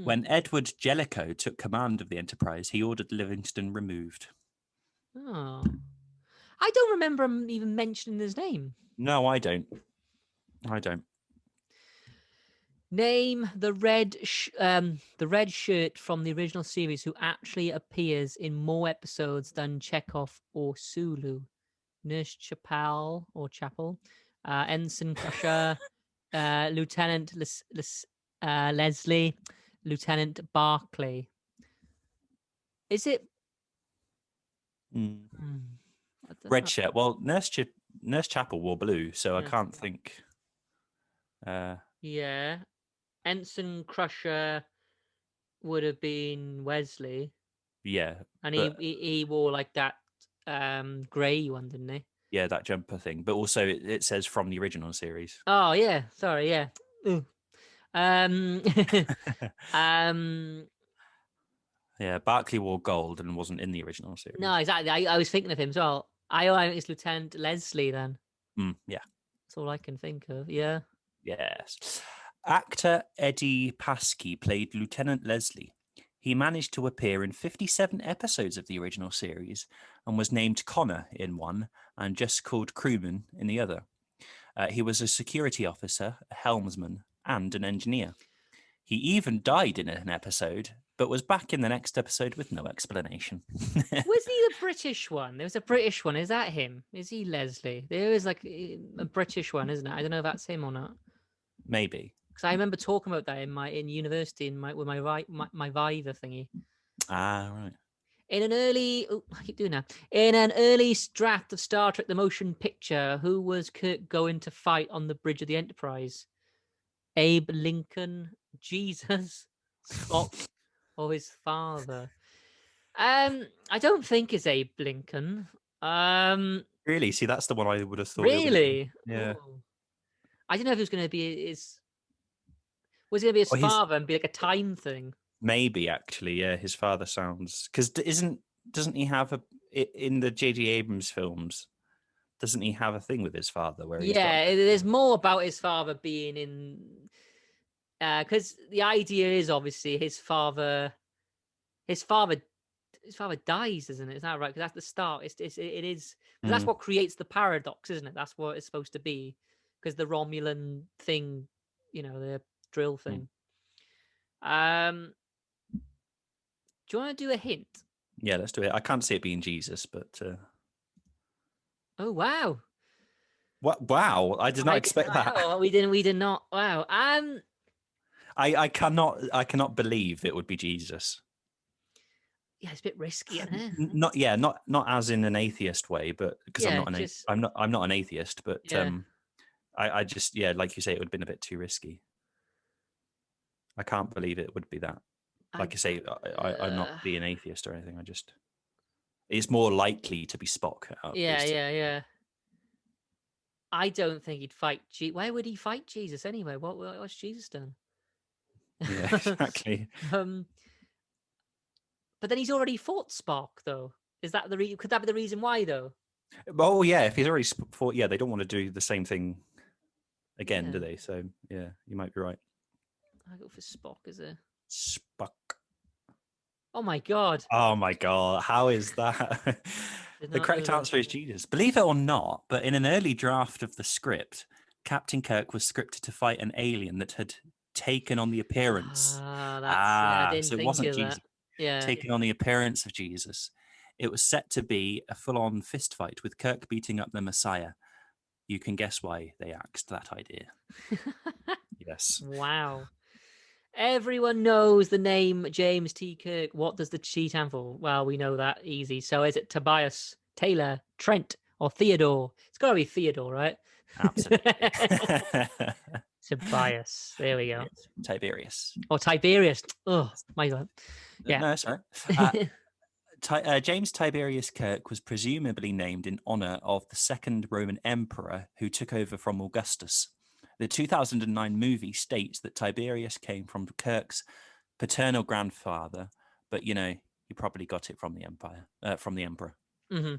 When Edward Jellicoe took command of the Enterprise, he ordered Livingston removed. Oh, I don't remember him even mentioning his name. No, I don't. Name the red shirt from the original series who actually appears in more episodes than Chekhov or Sulu. Nurse Chapel, Ensign Crusher, Lieutenant Leslie, Lieutenant Barclay. Is it red shirt? Well, Nurse Chapel wore blue, so I can't think. Yeah. Ensign Crusher would have been Wesley. Yeah. And but- he wore like that grey one, didn't he? Yeah, that jumper thing. But also it says from the original series. Oh yeah, sorry, yeah. Ooh. Um, Yeah, Barclay wore gold and wasn't in the original series. no, exactly. I was thinking of him as well. I think it's Lieutenant Leslie then. Yeah. That's all I can think of. Yeah. Yes. Actor Eddie Paskey played Lieutenant Leslie. He managed to appear in 57 episodes of the original series and was named Connor in one and just called crewman in the other. He was a security officer, a helmsman, and an engineer. He even died in an episode, but was back in the next episode with no explanation. Was he the British one? There was a British one. Is that him? Is he Leslie? There is like a British one, isn't it? I don't know if that's him or not. Maybe. Because I remember talking about that in university with my Viva thingy. Ah, right. In an early, I keep doing that. In an early draft of Star Trek: The Motion Picture, who was Kirk going to fight on the bridge of the Enterprise? Abe Lincoln, Jesus, Spock, or his father? I don't think it's Abe Lincoln. Really? See, that's the one I would have thought. It would have Really? been. Yeah. Ooh. I didn't know if it was going to be his. Was it going to be his Or his- father and be like a time thing? Maybe actually, yeah. His father sounds because doesn't he have in the J.J. Abrams films? Doesn't he have a thing with his father where he's got Yeah, there's more about his father being in. Because the idea is obviously his father dies, isn't it? Is that right? Because that's the start. It is. 'Cause that's what creates the paradox, isn't it? That's what it's supposed to be. Because the Romulan thing, the drill thing. Do you want to do a hint? Yeah, let's do it. I can't see it being Jesus, but Oh wow! what? Wow, I did not expect that. Oh, we did not. Wow. I cannot believe it would be Jesus. Yeah, it's a bit risky, isn't it? Not as in an atheist way, but because Yeah, I'm not an atheist, but Yeah. I just like you say, it would have been a bit too risky. I can't believe it would be that. Like I say, I'm not being atheist or anything. It's more likely to be Spock. Yeah. I don't think he'd fight. Why would he fight Jesus anyway? What's Jesus done? Yeah, exactly. But then he's already fought Spock, though. Is that could that be the reason why, though? Oh yeah, if he's already fought, they don't want to do the same thing again, do Yeah. they? So yeah, you might be right. I go for Spock as a. Spock. Oh my god! Oh my god, how is that? Did The not correct know that. answer is Jesus. Believe it or not, but in an early draft of the script, Captain Kirk was scripted to fight an alien that had taken on the appearance. I didn't So it think wasn't of Jesus. that. Yeah. Taking on the appearance of Jesus. It was set to be a full-on fist fight with Kirk beating up the Messiah. You can guess why they axed that idea. Yes. Wow. Everyone knows the name James T. Kirk. What does the T stand for? Well, we know that easy. So is it Tobias, Taylor, Trent, or Theodore? It's got to be Theodore, right? Absolutely. Tobias. There we go. Tiberius. Or Tiberius. Oh, my God. Yeah. No, sorry. James Tiberius Kirk was presumably named in honor of the second Roman emperor who took over from Augustus. The 2009 movie states that Tiberius came from Kirk's paternal grandfather, but you probably got it from the emperor. Mm-hmm.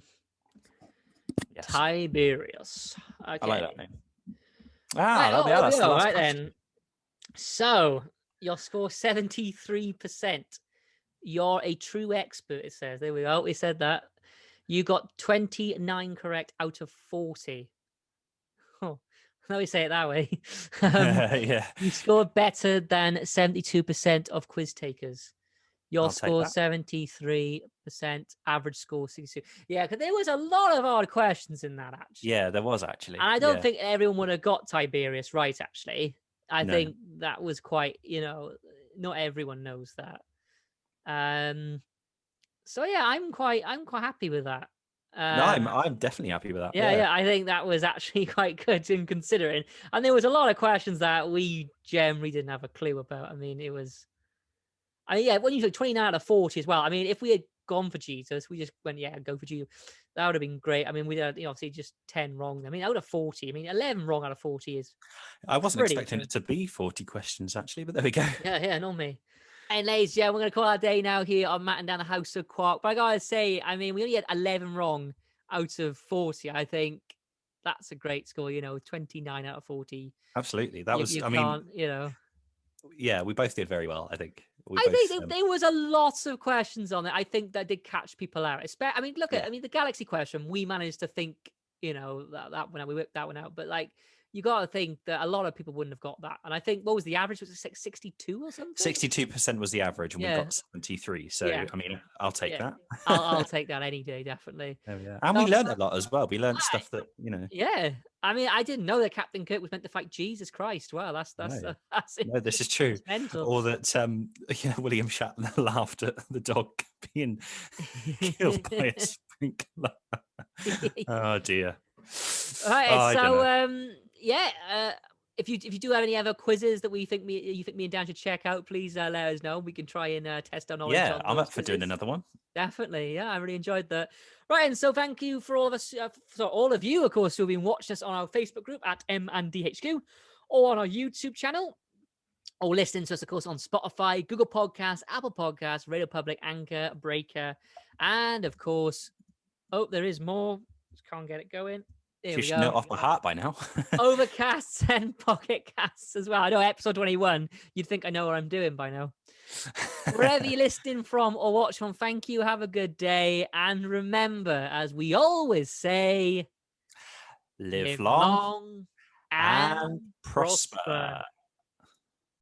Yes. Tiberius. Okay. I like that name. Right, That's the last right question. then. So your score 73%. You're a true expert, it says. There we go. We said that. You got 29 correct out of 40. Oh, let me say it that way. Yeah. You scored better than 72% of quiz takers. Your I'll take score that. 73%, average score 62. Yeah, because there was a lot of hard questions in that, actually. Yeah, there was actually. And I don't think everyone would have got Tiberius right, actually. I No. think that was quite, not everyone knows that. So yeah, I'm quite happy with that. No, I'm definitely happy with that. Yeah, I think that was actually quite good in considering. And there was a lot of questions that we generally didn't have a clue about. I mean, it was. I mean, yeah, when you say 29 out of 40 as well. I mean, if we had gone for Jesus, we just went, yeah, go for Jesus. That would have been great. I mean, we had, obviously just 10 wrong. I mean, out of 40, I mean, 11 wrong out of 40 is I wasn't pretty expecting good. it to be 40 questions, actually, but there we go. Yeah, not me. And ladies, yeah, we're going to call our day now here on Matt and Down the House of Quark. But I got to say, I mean, we only had 11 wrong out of 40. I think that's a great score, 29 out of 40. Absolutely. That was, You I mean, can't, yeah, we both did very well, I think. I think there was a lot of questions on it. I think that did catch people out. I mean, look at, the galaxy question. We managed to think, that one out. We worked that one out. But like, you got to think that a lot of people wouldn't have got that. And I think what was the average? Was it 62 or something? 62% was the average, and we got 73. So I mean, I'll take that. I'll take that any day, definitely. And we learned a lot as well. We learned stuff that Yeah, I mean, I didn't know that Captain Kirk was meant to fight Jesus Christ. Well, that's no, this is true. Or that William Shatner laughed at the dog being killed by a sprinkler. Oh dear. All right, if you do have any other quizzes that you think me and Dan should check out, please let us know. We can try and test our knowledge. Yeah, on I'm those up for doing another one. Definitely, yeah, I really enjoyed that. Right, and so thank you for all of us, for all of you, of course, who've been watching us on our Facebook group at M&DHQ, or on our YouTube channel, or listening to us, of course, on Spotify, Google Podcasts, Apple Podcasts, Radio Public, Anchor, Breaker, and of course, there is more. Just can't get it going. There you should know off by heart by now. Overcasts and Pocket Casts as well. I know episode 21. You'd think I know what I'm doing by now. Wherever you're listening from or watch from, thank you. Have a good day. And remember, as we always say, live long and prosper.